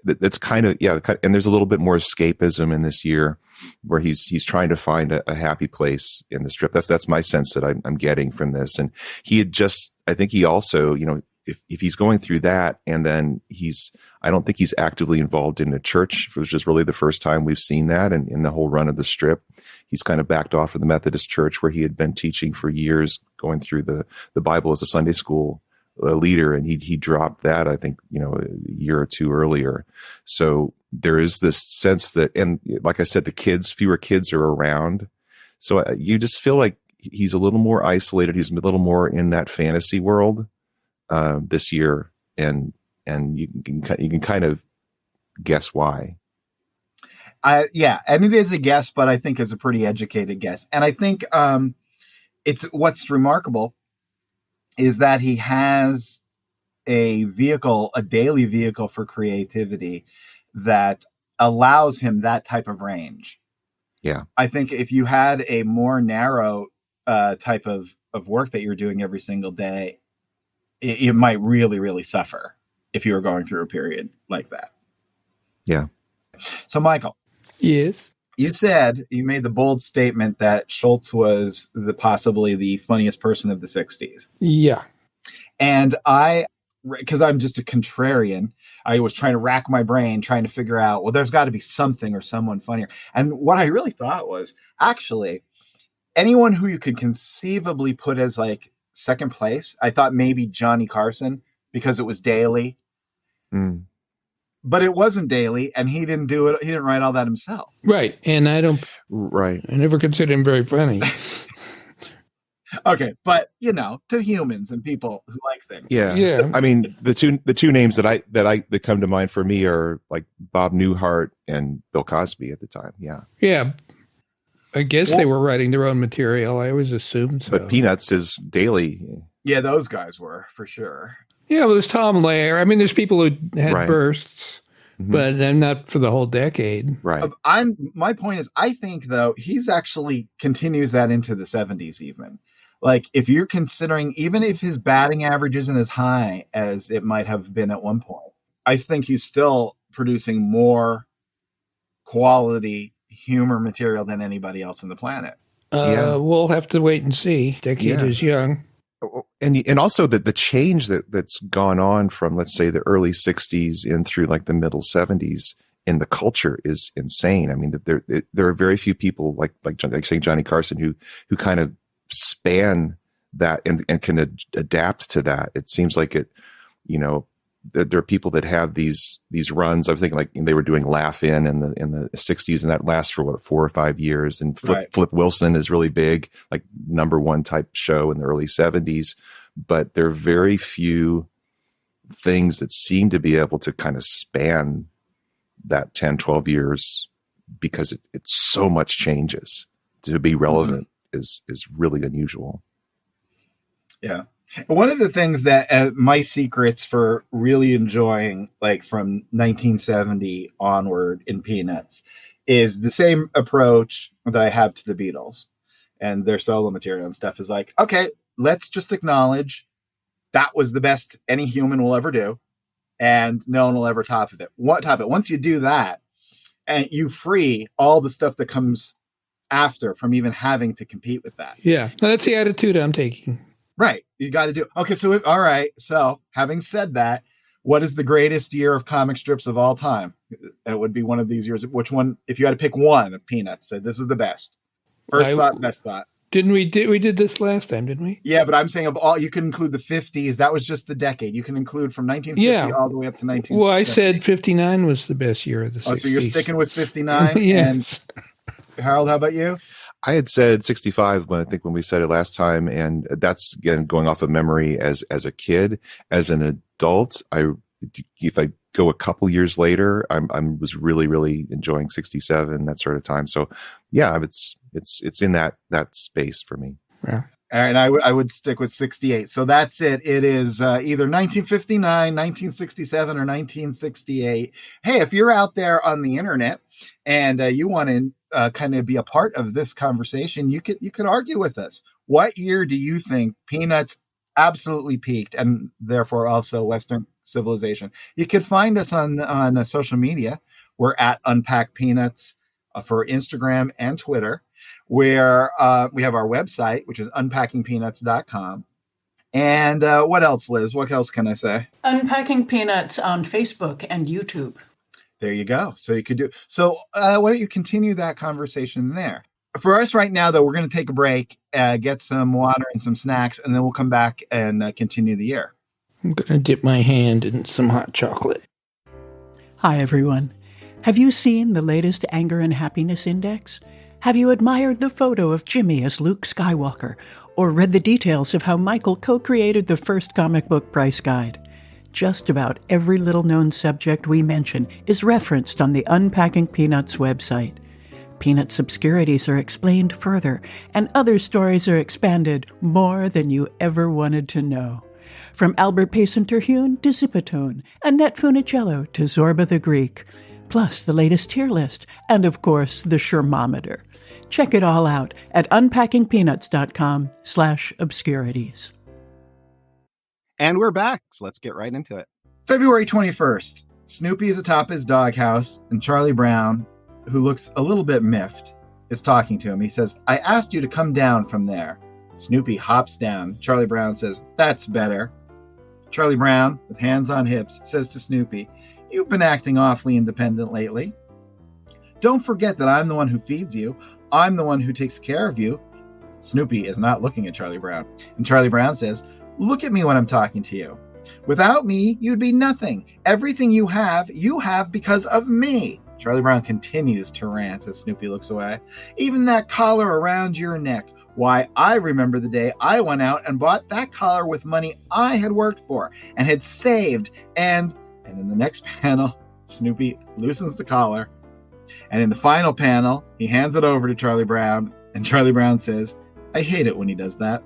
That's kind of, and there's a little bit more escapism in this year where he's trying to find a happy place in the strip. That's my sense that I'm getting from this. And he had I think he also, if he's going through that, and then I don't think he's actively involved in the church, which is really the first time we've seen that. And in the whole run of the strip, he's kind of backed off of the Methodist church where he had been teaching for years, going through the Bible as a Sunday school leader. And he dropped that, I think, a year or two earlier. So there is this sense that, and like I said, fewer kids are around. So you just feel like he's a little more isolated. He's a little more in that fantasy world this year, and you can kind of guess why. Yeah, and it is a guess, but I think it's a pretty educated guess. And I think it's what's remarkable is that he has a daily vehicle for creativity that allows him that type of range. Yeah, I think if you had a more narrow type of work that you're doing every single day, it might really, really suffer if you were going through a period like that. Yeah. So, Michael. Yes. You made the bold statement that Schulz was possibly the funniest person of the 60s. Yeah. And because I'm just a contrarian, I was trying to rack my brain, trying to figure out, well, there's got to be something or someone funnier. And what I really thought was, actually, anyone who you could conceivably put as like second place, I thought maybe Johnny Carson, because it was daily. Mm. But it wasn't daily, and he didn't do it. He didn't write all that himself. Right. And I never considered him very funny. Okay. But, to humans and people who like things. Yeah. Yeah. I mean, the two names that come to mind for me are like Bob Newhart and Bill Cosby at the time. Yeah. Yeah. I guess they were writing their own material. I always assumed so. But Peanuts is daily. Yeah, those guys were, for sure. Yeah, well, there's Tom Lehrer. I mean, there's people who had bursts, Mm-hmm. but not for the whole decade. Right. My point is, I think, though, he's actually continues that into the 70s even. Like, if you're considering, even if his batting average isn't as high as it might have been at one point, I think he's still producing more quality humor material than anybody else on the planet. We'll have to wait and see. Decade is young. And also the change that's gone on from, let's say, the early 60s in through like the middle 70s in the culture is insane. I mean, there are very few people like saying Johnny Carson who kind of span that and can adapt to that. It seems like there are people that have these runs. I was thinking like they were doing Laugh In the 60s, and that lasts for 4 or 5 years. And Flip Wilson is really big, like number one type show in the early 70s. But there are very few things that seem to be able to kind of span that 10, 12 years because it's so much changes. To be relevant is really unusual. Yeah. One of the things that my secrets for really enjoying, like from 1970 onward in Peanuts, is the same approach that I have to the Beatles and their solo material and stuff. Is like, okay, let's just acknowledge that was the best any human will ever do, and no one will ever top it. Once you do that, and you free all the stuff that comes after from even having to compete with that. Yeah, that's the attitude I'm taking. Right. You got to do. Okay. So, all right. So having said that, what is the greatest year of comic strips of all time? And it would be one of these years. Which one, if you had to pick one of Peanuts, say this is the best. First thought, best thought. Didn't we did this last time, didn't we? Yeah, but I'm saying of all, you can include the 50s. That was just the decade. You can include from 1950 all the way up to 1960. Well, I said 59 was the best year of the 60s. Oh, so you're sticking with 59? Yes. And Harold, how about you? I had said 65 when we said it last time, and that's again going off of memory as a kid. As an adult, if I go a couple years later, I was really, really enjoying 67, that sort of time. So yeah, it's in that space for me. Yeah. And I would stick with 68. So that's it. It is either 1959, 1967, or 1968. Hey, if you're out there on the internet and you want to kind of be a part of this conversation, you could argue with us. What year do you think Peanuts absolutely peaked, and therefore also Western civilization? You could find us on social media. We're at Unpack Peanuts for Instagram and Twitter, where we have our website, which is unpackingpeanuts.com. And what else, Liz? What else can I say? Unpacking Peanuts on Facebook and YouTube. There you go. So you could do. So why don't you continue that conversation there? For us right now, though, we're going to take a break, get some water and some snacks, and then we'll come back and continue the year. I'm going to dip my hand in some hot chocolate. Hi, everyone. Have you seen the latest Anger and Happiness Index? Have you admired the photo of Jimmy as Luke Skywalker, or read the details of how Michael co-created the first comic book price guide? Just about every little-known subject we mention is referenced on the Unpacking Peanuts website. Peanuts' obscurities are explained further, and other stories are expanded more than you ever wanted to know. From Albert Payson Terhune to Zipatone, Annette Funicello to Zorba the Greek, plus the latest tier list, and of course, the Shermometer. Check it all out at unpackingpeanuts.com/obscurities. And we're back, so let's get right into it. February 21st. Snoopy is atop his doghouse, and Charlie Brown, who looks a little bit miffed, is talking to him. He says, "I asked you to come down from there." Snoopy hops down. Charlie Brown says, "That's better." Charlie Brown, with hands on hips, says to Snoopy, "You've been acting awfully independent lately. Don't forget that I'm the one who feeds you. I'm the one who takes care of you." Snoopy is not looking at Charlie Brown. And Charlie Brown says, "Look at me when I'm talking to you. Without me, you'd be nothing. Everything you have because of me." Charlie Brown continues to rant as Snoopy looks away. "Even that collar around your neck. Why, I remember the day I went out and bought that collar with money I had worked for and had saved. And in the next panel, Snoopy loosens the collar. And in the final panel, he hands it over to Charlie Brown. And Charlie Brown says, "I hate it when he does that."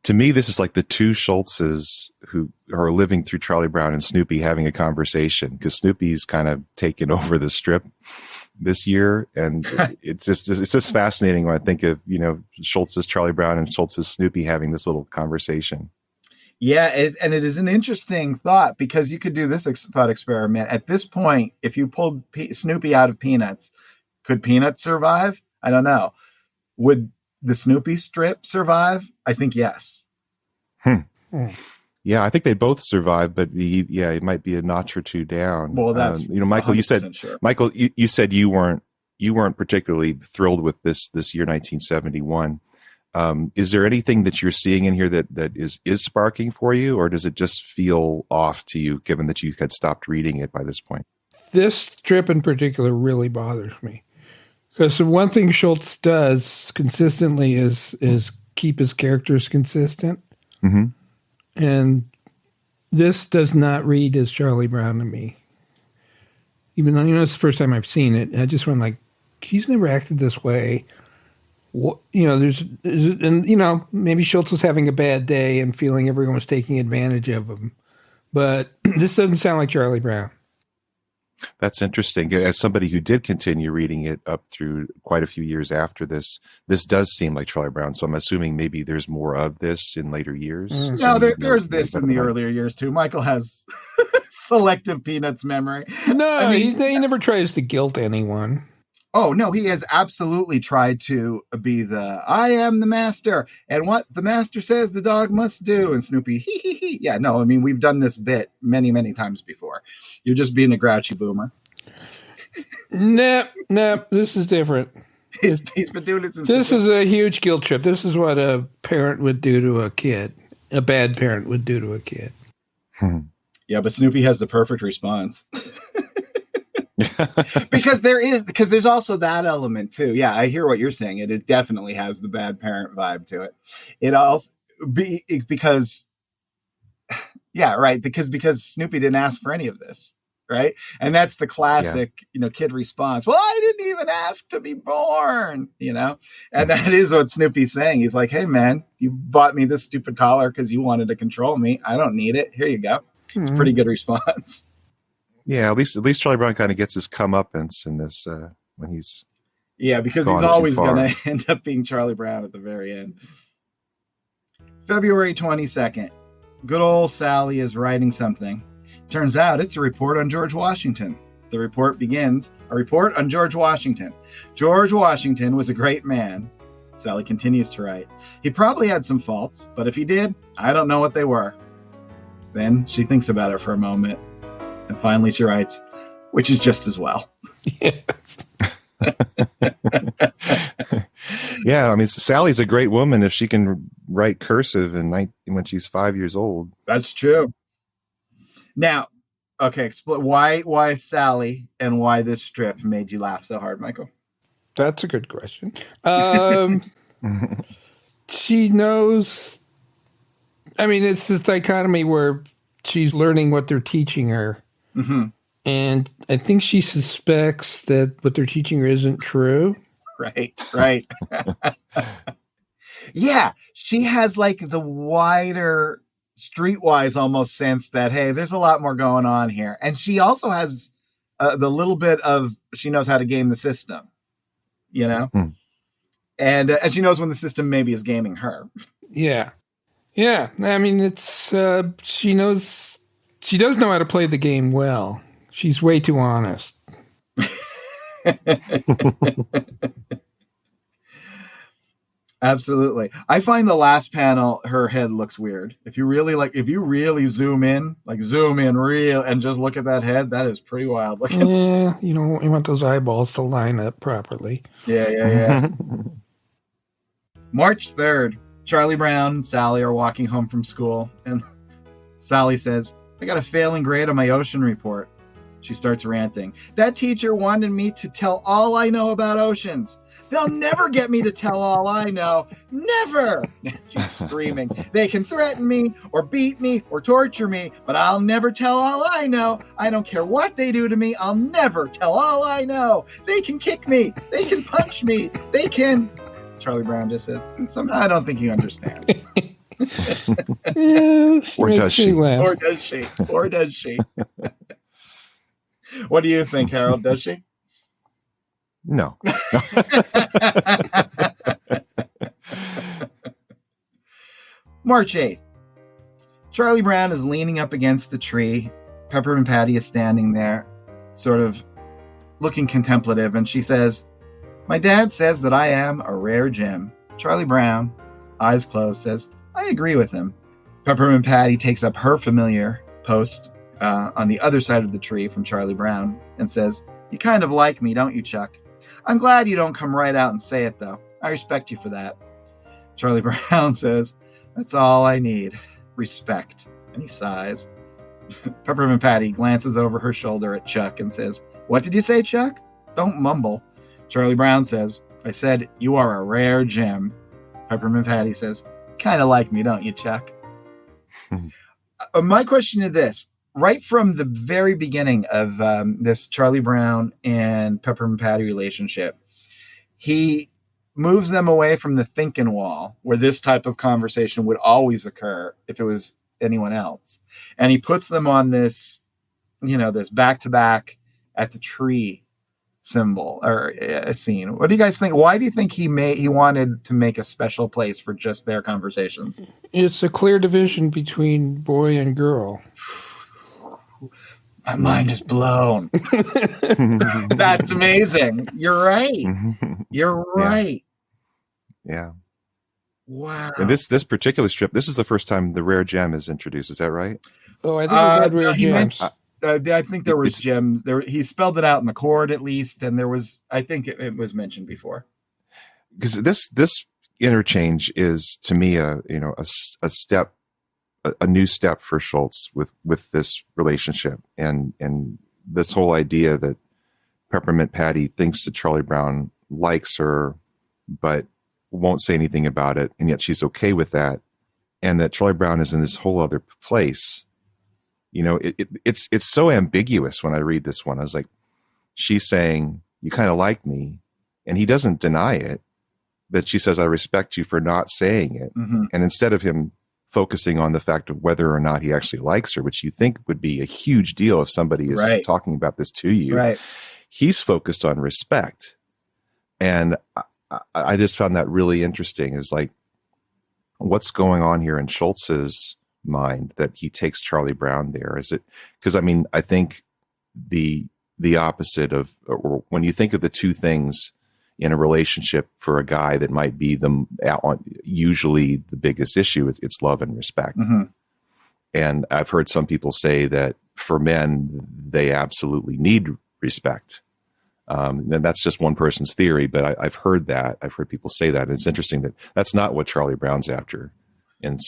To me, this is like the two Schultzes who are living through Charlie Brown and Snoopy having a conversation, because Snoopy's kind of taken over the strip this year. And it's just fascinating when I think of, Schultz's Charlie Brown and Schultz's Snoopy having this little conversation. Yeah, and it is an interesting thought, because you could do this thought experiment. At this point, if you pulled Snoopy out of Peanuts, could Peanuts survive? I don't know. Would the Snoopy strip survive? I think yes. Yeah, I think they both survive, but it might be a notch or two down. Well, that's Michael. You said sure. Michael. You said you weren't particularly thrilled with this year, 1971. Is there anything that you're seeing in here that is sparking for you, or does it just feel off to you, given that you had stopped reading it by this point? This strip in particular really bothers me, because the one thing Schulz does consistently is keep his characters consistent. Mm-hmm. And this does not read as Charlie Brown to me. Even though, it's the first time I've seen it. I just went like, he's never acted this way. Maybe Schulz was having a bad day and feeling everyone was taking advantage of him. But this doesn't sound like Charlie Brown. That's interesting. As somebody who did continue reading it up through quite a few years after this does seem like Charlie Brown. So I'm assuming maybe there's more of this in later years. No, there's this in the earlier years too. Michael has selective Peanuts memory. No, he never tries to guilt anyone. Oh, no, he has absolutely tried to be I am the master, and what the master says the dog must do. And Snoopy, he. Yeah, no, we've done this bit many, many times before. You're just being a grouchy boomer. Nope, this is different. He's been doing it since. This is a huge guilt trip. This is what a parent would do to a kid. A bad parent would do to a kid. Yeah, but Snoopy has the perfect response. because there's also that element too. Yeah, I hear what you're saying. It definitely has the bad parent vibe to it. It also because Snoopy didn't ask for any of this, right? And that's the classic, kid response. Well, I didn't even ask to be born, and that is what Snoopy's saying. He's like, "Hey man, you bought me this stupid collar because you wanted to control me. I don't need it. Here you go." It's a pretty good response. Yeah, at least Charlie Brown kind of gets his comeuppance in this when he's because he's always going to end up being Charlie Brown at the very end. February 22nd. Good old Sally is writing something. Turns out it's a report on George Washington. The report begins, "A report on George Washington. George Washington was a great man. Sally continues to write. He probably had some faults, but if he did, I don't know what they were. Then she thinks about it for a moment, and finally she writes, which is just as well. Yes. Yeah, I mean, Sally's a great woman if she can write cursive when she's 5 years old. That's true. Now, okay, explain why Sally and why this strip made you laugh so hard, Michael. That's a good question. She knows. I mean, it's this dichotomy where she's learning what they're teaching her. Mm-hmm. And I think she suspects that what they're teaching her isn't true. Right. Yeah, she has like the wider streetwise almost sense that, hey, there's a lot more going on here. And she also has the little bit of, she knows how to game the system, you know? And she knows when the system maybe is gaming her. Yeah. I mean, it's, she does know how to play the game well. She's way too honest. Absolutely. I find the last panel, her head looks weird. If you really zoom in real and just look at that head, that is pretty wild looking. Yeah, you want those eyeballs to line up properly. Yeah. March 3rd, Charlie Brown and Sally are walking home from school, and Sally says, I got a failing grade on my ocean report. She starts ranting. That teacher wanted me to tell all I know about oceans. They'll never get me to tell all I know. Never! She's screaming. They can threaten me or beat me or torture me, but I'll never tell all I know. I don't care what they do to me. I'll never tell all I know. They can kick me. They can punch me. They can... Charlie Brown just says, somehow I don't think you understand. Yeah, Or does she? Or does she? What do you think, Harold? Does she? No. March 8th. Charlie Brown is leaning up against the tree. Peppermint Patty is standing there, sort of looking contemplative, and she says, my dad says that I am a rare gem. Charlie Brown, eyes closed, says, I agree with him. Peppermint Patty takes up her familiar post on the other side of the tree from Charlie Brown and says, you kind of like me, don't you, Chuck? I'm glad you don't come right out and say it, though. I respect you for that. Charlie Brown says, that's all I need. Respect. And he sighs. Peppermint Patty glances over her shoulder at Chuck and says, what did you say, Chuck? Don't mumble. Charlie Brown says, I said, you are a rare gem. Peppermint Patty says, kind of like me, don't you, Chuck? My question is this. Right from the very beginning of this Charlie Brown and Peppermint Patty relationship, he moves them away from the thinking wall where this type of conversation would always occur if it was anyone else. And he puts them on this, this back-to-back at the tree symbol or a scene. What do you guys think? Why do you think he wanted to make a special place for just their conversations? It's a clear division between boy and girl. My mind is blown. That's amazing. You're right. You're right. Yeah. Wow. And this particular strip, this is the first time the rare gem is introduced. Is that right? Oh, I think we had rare gems. I think there was gems. There, he spelled it out in the chord at least, and there was. I think it was mentioned before. Because this interchange is to me a step. A new step for Schulz with this relationship and this whole idea that Peppermint Patty thinks that Charlie Brown likes her, but won't say anything about it, and yet she's okay with that, and that Charlie Brown is in this whole other place. It's so ambiguous when I read this one. I was like, she's saying you kind of like me, and he doesn't deny it, but she says I respect you for not saying it, and instead of him focusing on the fact of whether or not he actually likes her, which you think would be a huge deal if somebody is talking about this to you. Right. He's focused on respect. And I just found that really interesting. It was like, what's going on here in Schultz's mind that he takes Charlie Brown there? Is it, because I think the opposite of, or when you think of the two things in a relationship for a guy that might be usually the biggest issue. It's love and respect. Mm-hmm. And I've heard some people say that for men, they absolutely need respect. And that's just one person's theory, but I've heard that. I've heard people say that. And it's interesting that that's not what Charlie Brown's after. And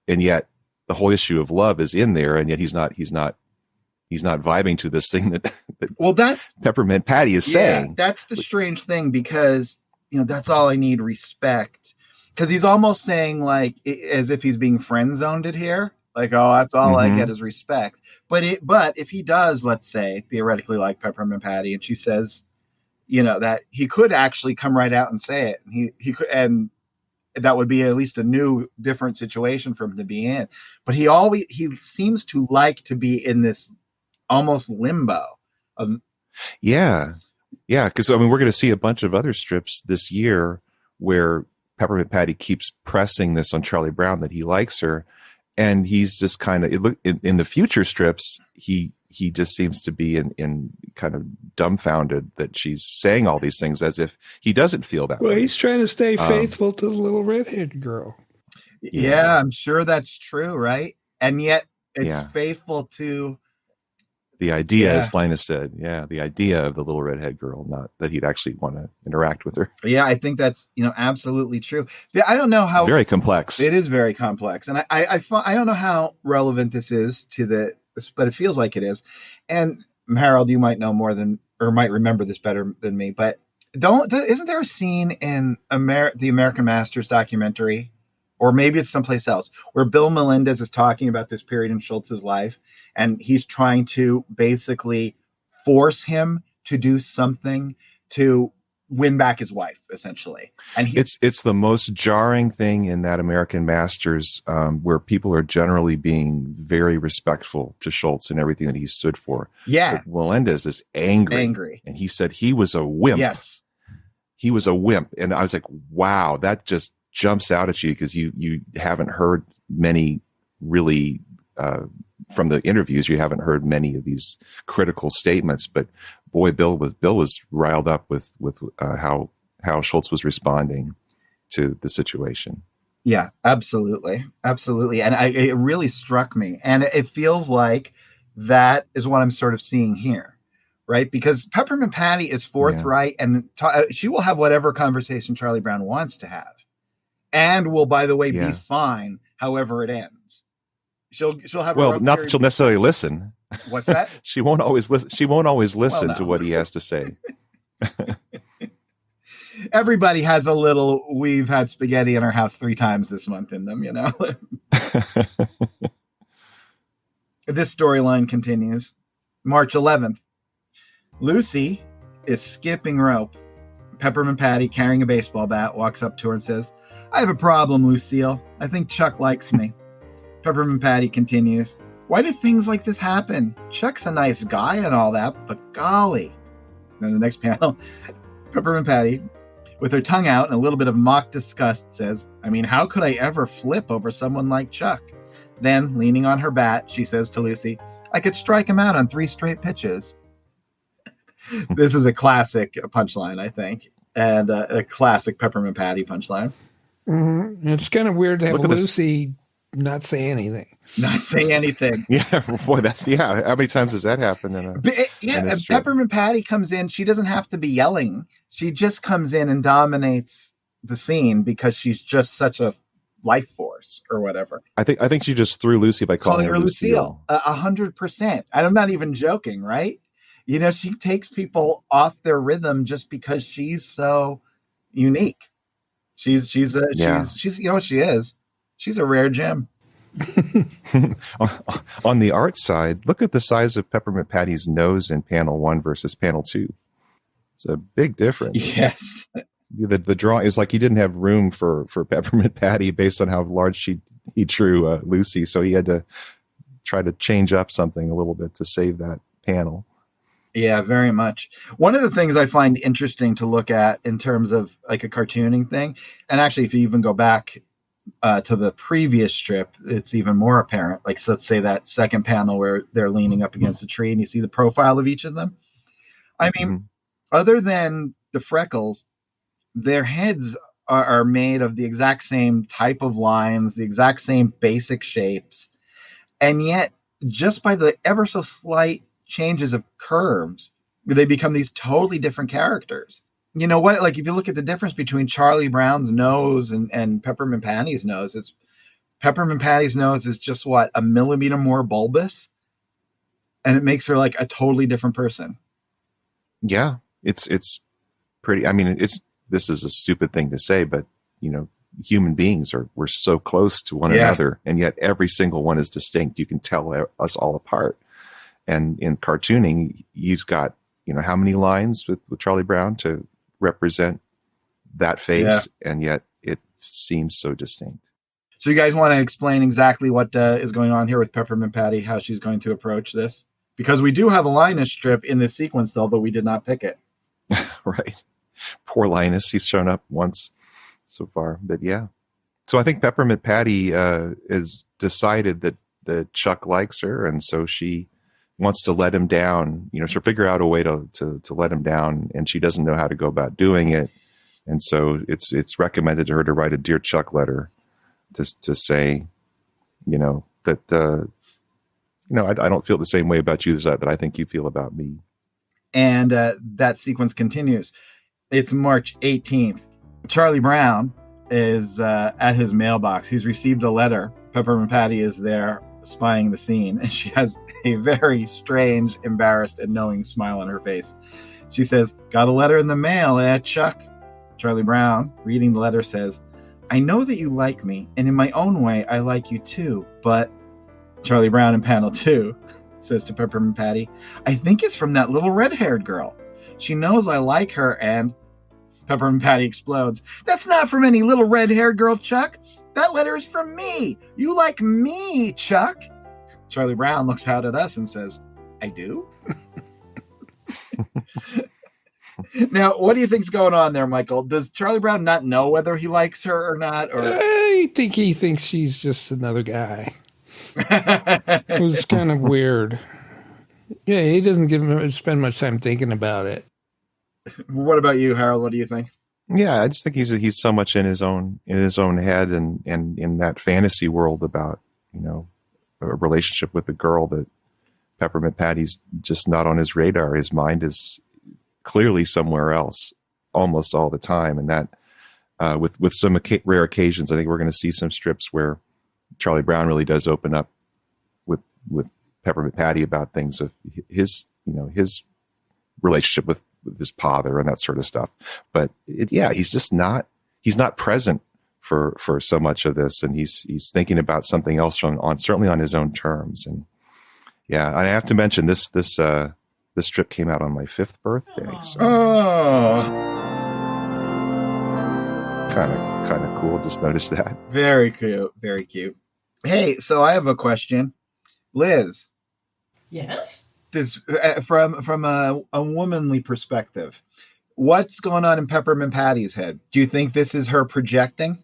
yet the whole issue of love is in there, and yet he's not vibing to this thing that that's Peppermint Patty is saying. That's the strange thing, because, that's all I need, respect. Because he's almost saying, like, as if he's being friend zoned here. Like, oh, that's all I get is respect. But if he does, let's say, theoretically like Peppermint Patty, and she says, that he could actually come right out and say it. And he could, and that would be at least a new, different situation for him to be in. But he seems to like to be in this almost limbo. Yeah. Because we're going to see a bunch of other strips this year where Peppermint Patty keeps pressing this on Charlie Brown that he likes her. And he's just kind of in the future strips. He just seems to be in kind of dumbfounded that she's saying all these things as if he doesn't feel that way. Well, he's trying to stay faithful to the little redhead girl. Yeah, I'm sure that's true, right? And yet it's faithful to the idea, as Linus said. Yeah, the idea of the little redhead girl, not that he'd actually want to interact with her. Yeah, I think that's absolutely true. I don't know how very complex. It is very complex, and I don't know how relevant this is to but it feels like it is. And Harold, you might know more than, or might remember this better than me, but isn't there a scene in the American Masters documentary, or maybe it's someplace else, where Bill Melendez is talking about this period in Schultz's life, and he's trying to basically force him to do something to win back his wife, essentially. And it's the most jarring thing in that American Masters, where people are generally being very respectful to Schulz and everything that he stood for. Yeah. But Melendez is angry. And he said he was a wimp. Yes. He was a wimp. And I was like, wow, that just jumps out at you, because you haven't heard many really, from the interviews, you haven't heard many of these critical statements, but boy, Bill was riled up with how Schulz was responding to the situation. Yeah, absolutely. And it really struck me. And it feels like that is what I'm sort of seeing here, right? Because Peppermint Patty is forthright, and she will have whatever conversation Charlie Brown wants to have, and will, by the way, be fine however it ends. She'll have not that she'll necessarily listen. What's that? She won't always listen. She won't always listen to what he has to say. Everybody has a little, we've had spaghetti in our house 3 times this month in them, This storyline continues. March 11th. Lucy is skipping rope. Peppermint Patty, carrying a baseball bat, walks up to her and says, "I have a problem, Lucille. I think Chuck likes me." Peppermint Patty continues, "Why do things like this happen? Chuck's a nice guy and all that, but golly." And then the next panel, Peppermint Patty, with her tongue out and a little bit of mock disgust, says, "I mean, how could I ever flip over someone like Chuck?" Then, leaning on her bat, she says to Lucy, "I could strike him out on 3 straight pitches." This is a classic punchline, I think, and a classic Peppermint Patty punchline. Mm-hmm. It's kind of weird to have Lucy not say anything. Not say anything. Yeah, boy, how many times does that happen? And Peppermint Patty comes in. She doesn't have to be yelling. She just comes in and dominates the scene because she's just such a life force or whatever. I think she just threw Lucy by calling her Lucille. 100%. And I'm not even joking, right? She takes people off their rhythm just because she's so unique. She's you know what she is. She's a rare gem. On the art side, look at the size of Peppermint Patty's nose in panel 1 versus panel 2. It's a big difference. Yes. The drawing is like he didn't have room for Peppermint Patty based on how large he drew Lucy, so he had to try to change up something a little bit to save that panel. Yeah, very much. One of the things I find interesting to look at in terms of like a cartooning thing, and actually if you even go back to the previous strip, it's even more apparent. Like, so let's say that second panel where they're leaning up against a tree and you see the profile of each of them. I mean, other than the freckles, their heads are made of the exact same type of lines, the exact same basic shapes. And yet, just by the ever so slight changes of curves, they become these totally different characters. You know what? Like, if you look at the difference between Charlie Brown's nose and Peppermint Patty's nose, Peppermint Patty's nose is just what, a millimeter more bulbous, and it makes her like a totally different person. Yeah, it's pretty. I mean, this is a stupid thing to say, but you know, human beings we're so close to one another, and yet every single one is distinct. You can tell us all apart. And in cartooning, you've got, you know, how many lines with Charlie Brown to represent that face, and yet it seems so distinct. So you guys want to explain exactly what is going on here with Peppermint Patty, how she's going to approach this? Because we do have a Linus strip in this sequence, though we did not pick it. Right. Poor Linus. He's shown up once so far. But yeah. So I think Peppermint Patty has decided that Chuck likes her, and so she wants to let him down. You know, she'll figure out a way to let him down, and she doesn't know how to go about doing it. And so it's recommended to her to write a Dear Chuck letter to say, you know, that, you know, I don't feel the same way about you that I think you feel about me. And that sequence continues. It's March 18th. Charlie Brown is at his mailbox. He's received a letter. Peppermint Patty is there spying the scene, and she has a very strange, embarrassed, and knowing smile on her face. She says, "Got a letter in the mail, Chuck?" Charlie Brown, reading the letter, says, "I know that you like me, and in my own way, I like you too, but..." Charlie Brown in panel 2 says to Peppermint Patty, "I think it's from that little red-haired girl. She knows I like her, and..." Peppermint Patty explodes. "That's not from any little red-haired girl, Chuck. That letter is from me. You like me, Chuck." Charlie Brown looks out at us and says, "I do?" Now, what do you think's going on there, Michael? Does Charlie Brown not know whether he likes her or not? Or I think he thinks she's just another guy. It was kind of weird. Yeah, he doesn't spend much time thinking about it. What about you, Harold? What do you think? Yeah, I just think he's so much in his own head and in that fantasy world about, you know, a relationship with a girl that Peppermint Patty's just not on his radar. His mind is clearly somewhere else almost all the time. And that with some rare occasions, I think we're going to see some strips where Charlie Brown really does open up with Peppermint Patty about things of his, you know, his relationship with his father and that sort of stuff. But he's just not present for so much of this, and he's thinking about something else certainly on his own terms. And yeah, I have to mention this strip came out on my 5th birthday. So kind of cool. Just noticed that. Very cute. Very cute. Hey, so I have a question. Liz. Yes? From a womanly perspective, what's going on in Peppermint Patty's head? Do you think this is her projecting?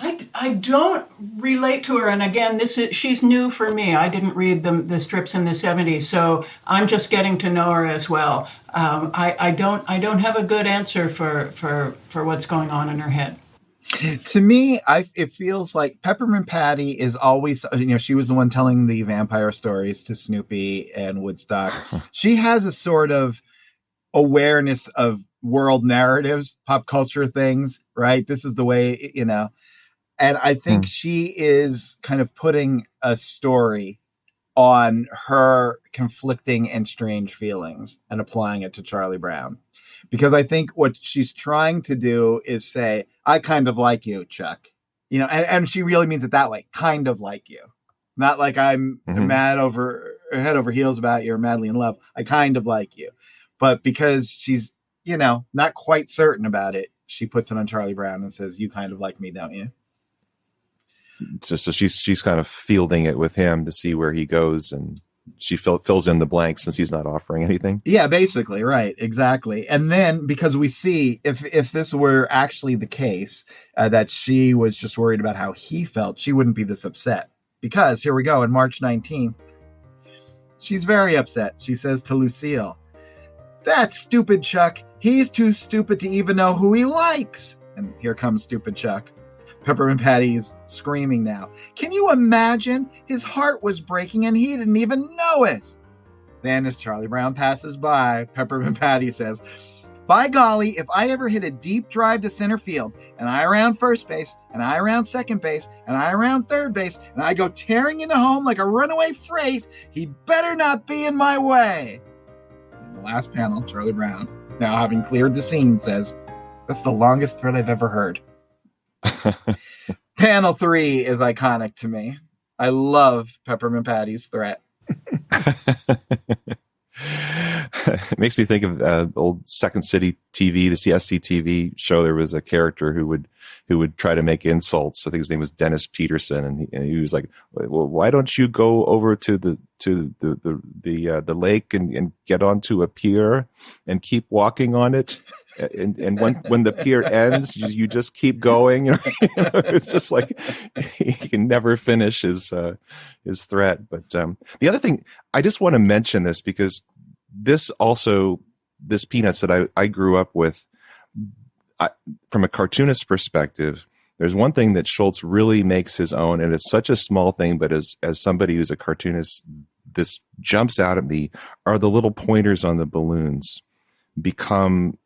I don't relate to her, and again, she's new for me. I didn't read the strips in the 70s, so I'm just getting to know her as well. I don't have a good answer for what's going on in her head. To me, it feels like Peppermint Patty is always, you know, she was the one telling the vampire stories to Snoopy and Woodstock. She has a sort of awareness of world narratives, pop culture things, right? This is the way, you know. And I think she is kind of putting a story on her conflicting and strange feelings and applying it to Charlie Brown. Because I think what she's trying to do is say, "I kind of like you, Chuck." You know, and she really means it that way, kind of like you. Not like I'm head over heels about you or madly in love. I kind of like you. But because she's, you know, not quite certain about it, she puts it on Charlie Brown and says, "You kind of like me, don't you?" So she's kind of fielding it with him to see where he goes, and she fills in the blanks since he's not offering anything. Yeah, basically, right, exactly. And then because we see if this were actually the case, that she was just worried about how he felt, she wouldn't be this upset. Because here we go, in March 19th, she's very upset. She says to Lucille, "That stupid Chuck, he's too stupid to even know who he likes." Here comes stupid Chuck. Peppermint Patty's screaming now. Can you imagine? His heart was breaking and he didn't even know it. Then as Charlie Brown passes by, Peppermint Patty says, by golly, if I ever hit a deep drive to center field and I around first base and I around second base and I around third base and I go tearing into home like a runaway freight, he better not be in my way. In the last panel, Charlie Brown, now having cleared the scene, says, that's the longest threat I've ever heard. Panel 3 is iconic to me. I love Peppermint Patty's threat. It makes me think of old Second City TV, the SCTV show. There was a character who would try to make insults. I think his name was Dennis Peterson, and he was like, "Well, why don't you go over to the lake and get onto a pier and keep walking on it?" And when the pier ends, you just keep going. It's just like he can never finish his threat. But the other thing, I just want to mention this because this Peanuts that I grew up with, from a cartoonist perspective, there's one thing that Schulz really makes his own, and it's such a small thing, but as somebody who's a cartoonist, this jumps out at me, are the little pointers on the balloons become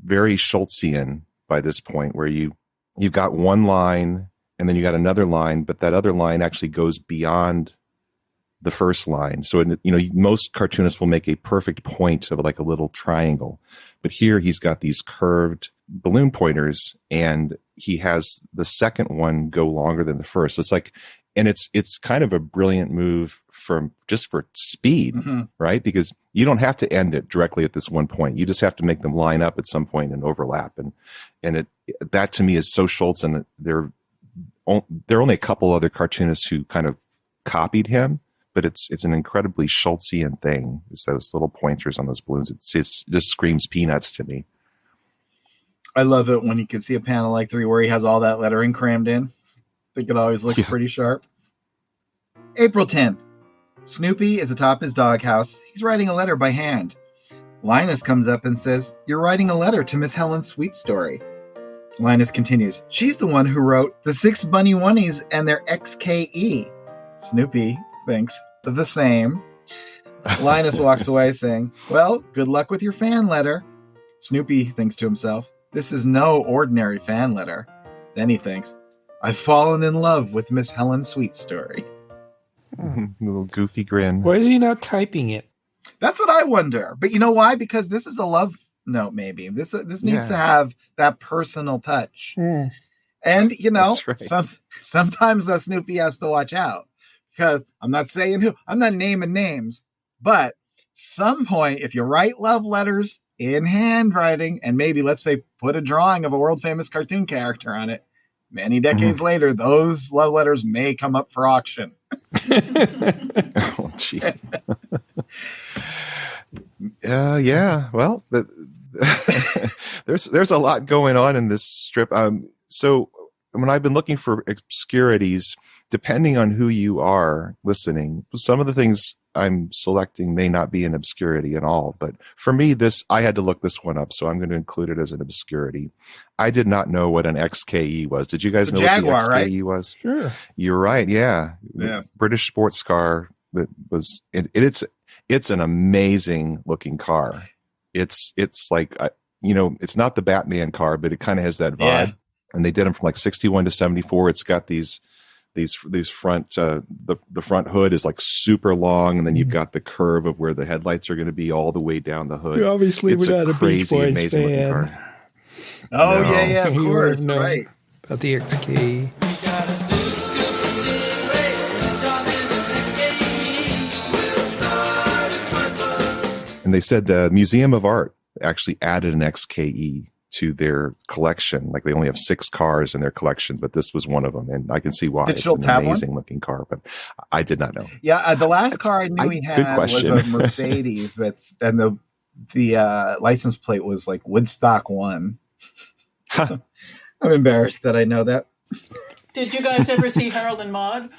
very Schultzian by this point, where you've got one line and then you got another line, but that other line actually goes beyond the first line. So, most cartoonists will make a perfect point of like a little triangle, but here he's got these curved balloon pointers and he has the second one go longer than the first. So it's like, and it's kind of a brilliant move for speed, right? Because you don't have to end it directly at this one point. You just have to make them line up at some point and overlap. And that to me is so Schulz, and there are only a couple other cartoonists who kind of copied him, but it's an incredibly Schultzian thing. It's those little pointers on those balloons. It just screams Peanuts to me. I love it when you can see a panel like 3 where he has all that lettering crammed in. I think it always looks pretty sharp. April 10th. Snoopy is atop his doghouse. He's writing a letter by hand. Linus comes up and says, "You're writing a letter to Miss Helen's Sweetstory." Linus continues, "She's the one who wrote the 6 bunny oneies and their XKE. Snoopy thinks the same. Linus walks away saying, "Well, good luck with your fan letter." Snoopy thinks to himself, "This is no ordinary fan letter." Then he thinks, "I've fallen in love with Miss Helen's Sweetstory." Little goofy grin. Why is he not typing it? That's what I wonder. But you know why? Because this is a love note, maybe. This needs to have that personal touch. Mm. And, right. sometimes Snoopy has to watch out. Because I'm not saying who. I'm not naming names. But some point, if you write love letters in handwriting, and maybe, let's say, put a drawing of a world-famous cartoon character on it, many decades later, those love letters may come up for auction. Oh, gee. Yeah. Well, there's a lot going on in this strip. So when I've been looking for obscurities, depending on who you are listening, some of the things I'm selecting may not be an obscurity at all. But for me, I had to look this one up, so I'm going to include it as an obscurity. I did not know what an XKE was. Did you guys know Jaguar, what the XKE was? Sure. You're right. Yeah. British sports car that was. It's an amazing looking car. It's like it's not the Batman car, but it kind of has that vibe. Yeah. And they did them from like 61 to 74. It's got these front the front hood is like super long, and then you've got the curve of where the headlights are going to be all the way down the hood. You obviously it's were not a crazy, Beach Boys amazing looking fan. car. Oh, No. yeah, of You course. would have known Right. about the XK. And they said the Museum of Art actually added an XKE to their collection. Like they only have 6 cars in their collection, but this was one of them, and I can see why. Did It's Schulz an have one? amazing looking car, but I did not know. Yeah, the last car I knew he good had was question. a Mercedes. And the license plate was like Woodstock 1. I'm embarrassed that I know that. Did you guys ever see Harold and Maude?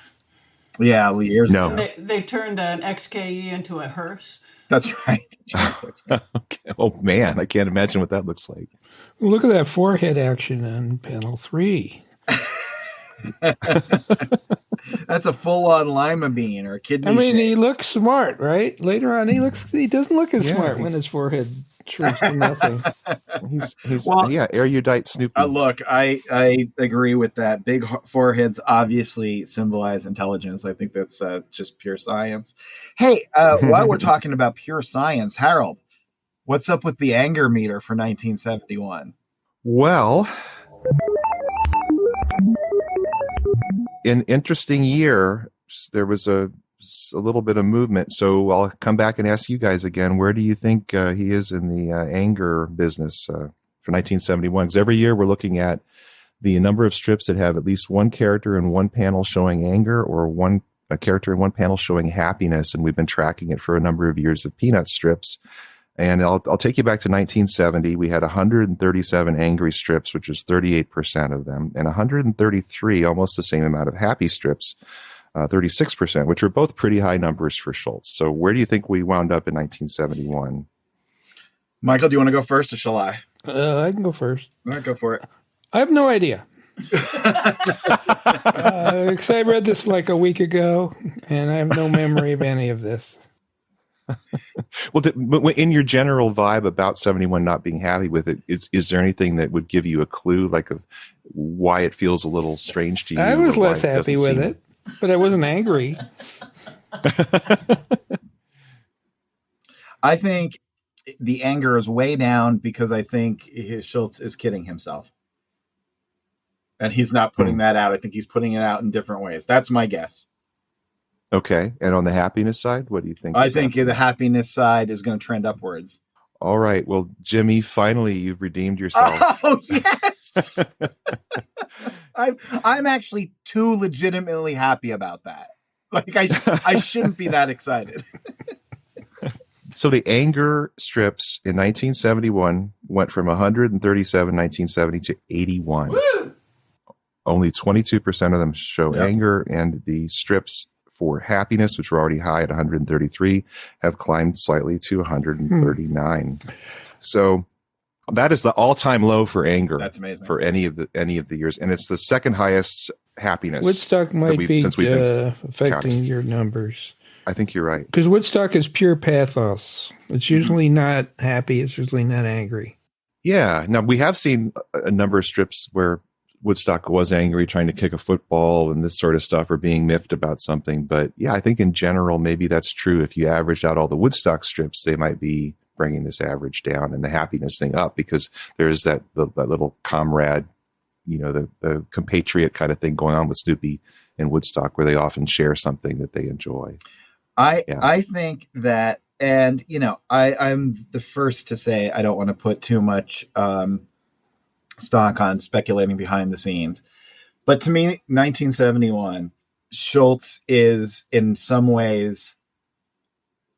Yeah, years No. ago. They turned an XKE into a hearse. That's right. That's right. Okay. Oh man, I can't imagine what that looks like. Look at that forehead action on panel 3. That's a full-on lima bean or a kidney. I mean, shake. he looks smart, right? Later on, he doesn't look as smart when his forehead shrinks to nothing. He's Well, erudite Snoopy. Look, I agree with that. Big foreheads obviously symbolize intelligence. I think that's just pure science. Hey, while we're talking about pure science, Harold, what's up with the anger meter for 1971? Well, an interesting year. There was a little bit of movement. So I'll come back and ask you guys again, where do you think he is in the anger business for 1971? Because every year we're looking at the number of strips that have at least one character in one panel showing anger or a character in one panel showing happiness. And we've been tracking it for a number of years of Peanut strips. And I'll take you back to 1970. We had 137 angry strips, which was 38% of them, and 133, almost the same amount of happy strips, 36%, which were both pretty high numbers for Schulz. So where do you think we wound up in 1971? Michael, do you want to go first or shall I? I can go first. All right, go for it. I have no idea. Because I read this like a week ago, and I have no memory of any of this. Well, in your general vibe about 71 not being happy with it, is there anything that would give you a clue, like why it feels a little strange to you? I was less happy with it, but I wasn't angry. I think the anger is way down because I think Schulz is kidding himself. And he's not putting that out. I think he's putting it out in different ways. That's my guess. Okay. And on the happiness side, what do you think? I think the happiness side is going to trend upwards. All right. Well, Jimmy, finally, you've redeemed yourself. Oh, yes. I'm actually too legitimately happy about that. Like, I shouldn't be that excited. So the anger strips in 1971 went from 137 in 1970 to 81. Woo! Only 22% of them show anger, and the strips for happiness, which were already high at 133, have climbed slightly to 139. So that is the all-time low for anger. That's amazing. For any of the years, and it's the second highest happiness. Woodstock might be affecting counting your numbers. I think you're right. Because Woodstock is pure pathos. It's usually not happy. It's usually not angry. Yeah. Now, we have seen a number of strips where Woodstock was angry, trying to kick a football and this sort of stuff, or being miffed about something. But yeah, I think in general, maybe that's true. If you averaged out all the Woodstock strips, they might be bringing this average down and the happiness thing up, because there's that little comrade, the compatriot kind of thing going on with Snoopy and Woodstock, where they often share something that they enjoy. I think that, and I'm the first to say I don't want to put too much stock on speculating behind the scenes, but to me, 1971, Schulz is in some ways,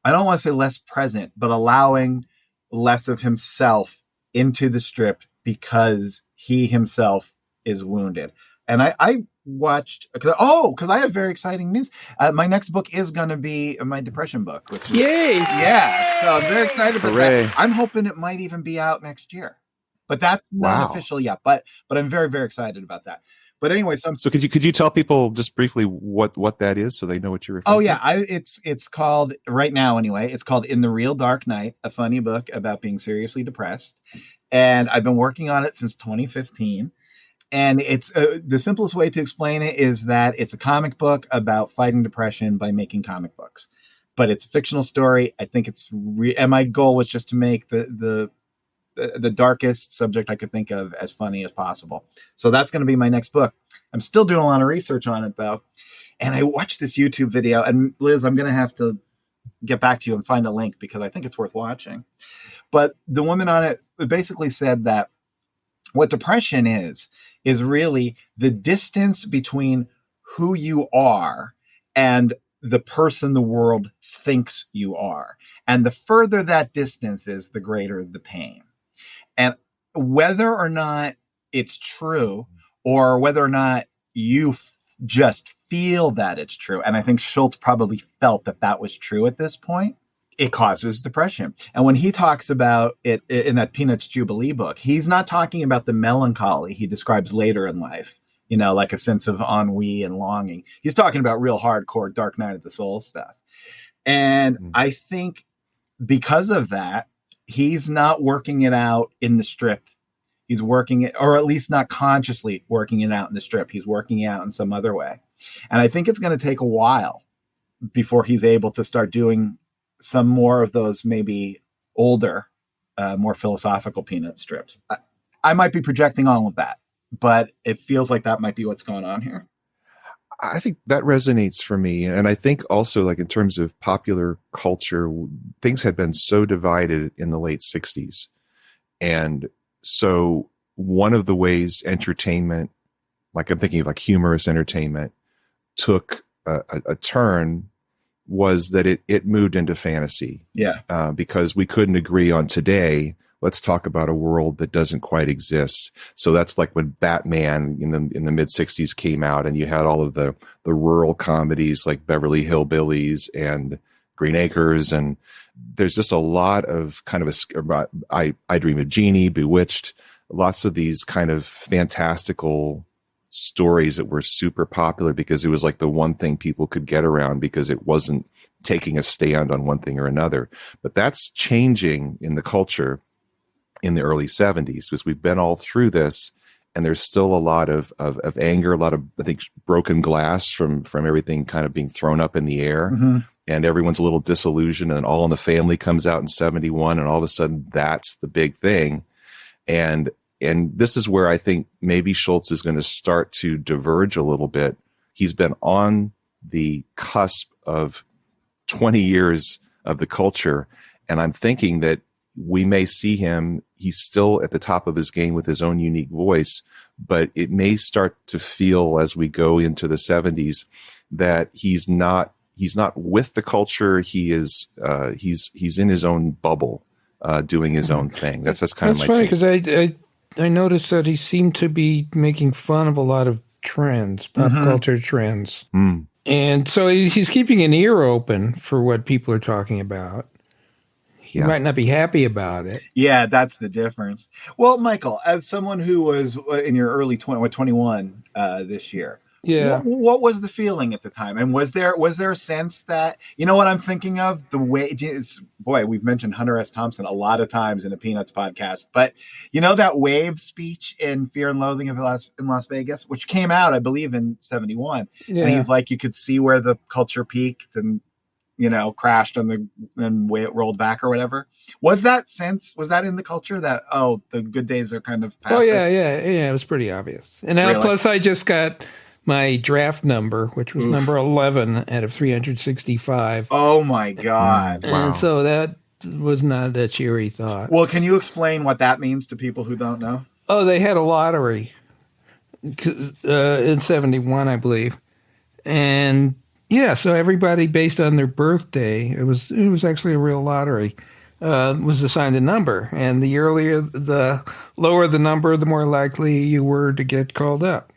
I don't want to say less present, but allowing less of himself into the strip because he himself is wounded. And I watched, because I have very exciting news. My next book is going to be my depression book. Which is, yay! Yeah, so I'm very excited about Hooray. that. I'm hoping it might even be out next year, but that's not official yet. But I'm very, very excited about that. But anyway, so could you tell people just briefly what that is, so they know what you're referring to? Oh yeah, it's called, right now anyway, it's called In the Real Dark Night, a funny book about being seriously depressed, and I've been working on it since 2015. And it's the simplest way to explain it is that it's a comic book about fighting depression by making comic books, but it's a fictional story. I think it's and my goal was just to make the darkest subject I could think of as funny as possible. So that's going to be my next book. I'm still doing a lot of research on it though. And I watched this YouTube video, and Liz, I'm going to have to get back to you and find a link because I think it's worth watching. But the woman on it basically said that what depression is really the distance between who you are and the person the world thinks you are. And the further that distance is, the greater the pain. And whether or not it's true, or whether or not you just feel that it's true, and I think Schulz probably felt that was true at this point, it causes depression. And when he talks about it in that Peanuts Jubilee book, he's not talking about the melancholy he describes later in life, like a sense of ennui and longing. He's talking about real hardcore Dark Night of the Soul stuff. And I think because of that, he's not working it out in the strip. He's working it, or at least not consciously working it out in the strip. He's working it out in some other way. And I think it's going to take a while before he's able to start doing some more of those maybe older, more philosophical Peanut strips. I might be projecting all of that, but it feels like that might be what's going on here. I think that resonates for me. And I think also, like, in terms of popular culture, things had been so divided in the late 60s. And so one of the ways entertainment, like I'm thinking of like humorous entertainment, took a turn was that it moved into fantasy. Yeah. Because we couldn't agree on today, let's talk about a world that doesn't quite exist. So that's like when Batman in the mid 60s came out, and you had all of the rural comedies like Beverly Hillbillies and Green Acres. And there's just a lot of kind of I Dream of Jeannie, Bewitched, lots of these kind of fantastical stories that were super popular because it was like the one thing people could get around because it wasn't taking a stand on one thing or another. But that's changing in the culture in the early 70s, because we've been all through this, and there's still a lot of anger, a lot of, I think, broken glass from everything kind of being thrown up in the air. Mm-hmm. And everyone's a little disillusioned, and All in the Family comes out in 71, and all of a sudden that's the big thing. And this is where I think maybe Schulz is going to start to diverge a little bit. He's been on the cusp of 20 years of the culture, and I'm thinking that we may see him, he's still at the top of his game with his own unique voice, but it may start to feel as we go into the 70s that he's not with the culture. He is he's in his own bubble, doing his own thing. That's kind of my funny, take. Because I noticed that he seemed to be making fun of a lot of trends, pop culture trends. And so he's keeping an ear open for what people are talking about. He might not be happy about it. Yeah, that's the difference. Well, Michael, as someone who was in your early 21 this year, what was the feeling at the time? And was there a sense that, what I'm thinking of? The way, we've mentioned Hunter S. Thompson a lot of times in a Peanuts podcast, but that wave speech in Fear and Loathing in Las Vegas, which came out, I believe, in 71. Yeah. And he's like, you could see where the culture peaked and crashed and way it rolled back or whatever. Was that in the culture that, the good days are kind of past? Oh, yeah. It was pretty obvious. And now, plus I just got my draft number, which was number 11 out of 365. Oh, my God. And so that was not a cheery thought. Well, can you explain what that means to people who don't know? Oh, they had a lottery in 71, I believe. And yeah, so everybody, based on their birthday, it was actually a real lottery, was assigned a number. And the earlier, the lower the number, the more likely you were to get called up.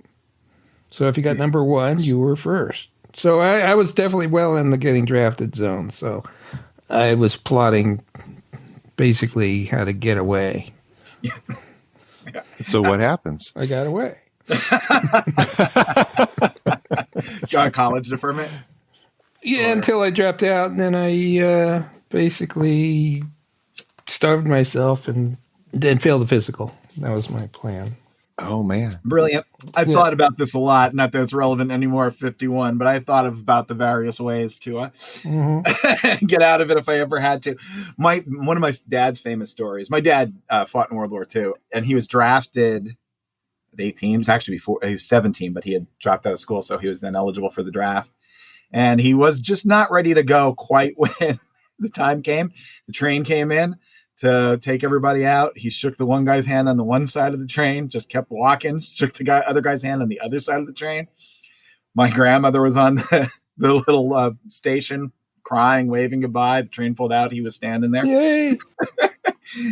So if you got number 1, you were first. So I was definitely well in the getting drafted zone. So I was plotting basically how to get away. Yeah. So what happens? I got away. Got college deferment? Yeah, until I dropped out, and then I basically starved myself and then failed the physical. That was my plan. Oh, man. Brilliant. I've thought about this a lot. Not that it's relevant anymore at 51, but I thought about the various ways to get out of it if I ever had to. One of my dad's famous stories, my dad fought in World War II, and he was drafted at 18. It was actually before he was 17, but he had dropped out of school, so he was then eligible for the draft. And he was just not ready to go quite when the time came. The train came in to take everybody out. He shook the one guy's hand on the one side of the train, just kept walking, shook the other guy's hand on the other side of the train. My grandmother was on the little station crying, waving goodbye. The train pulled out. He was standing there. Yay!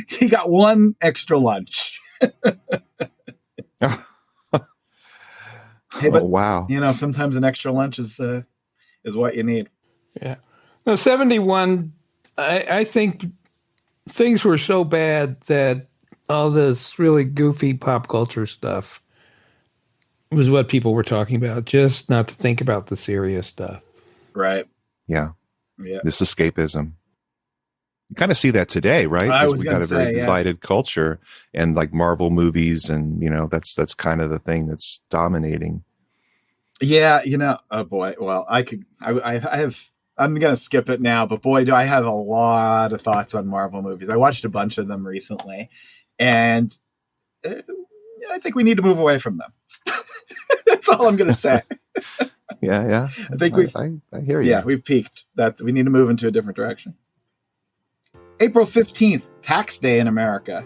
He got one extra lunch. Hey, but, wow. Sometimes an extra lunch is what you need. Yeah. No, 71 I think things were so bad that all this really goofy pop culture stuff was what people were talking about, just not to think about the serious stuff. Right. Yeah. Yeah. This escapism. You kind of see that today, right? I was We gonna got a very say, yeah. divided culture, and like Marvel movies, and that's kind of the thing that's dominating. Yeah, oh boy. Well, I have. I'm gonna skip it now, but boy, do I have a lot of thoughts on Marvel movies. I watched a bunch of them recently, and I think we need to move away from them. That's all I'm gonna say. Yeah. I think I hear you. Yeah, we've peaked. That we need to move into a different direction. April 15th, tax day in America.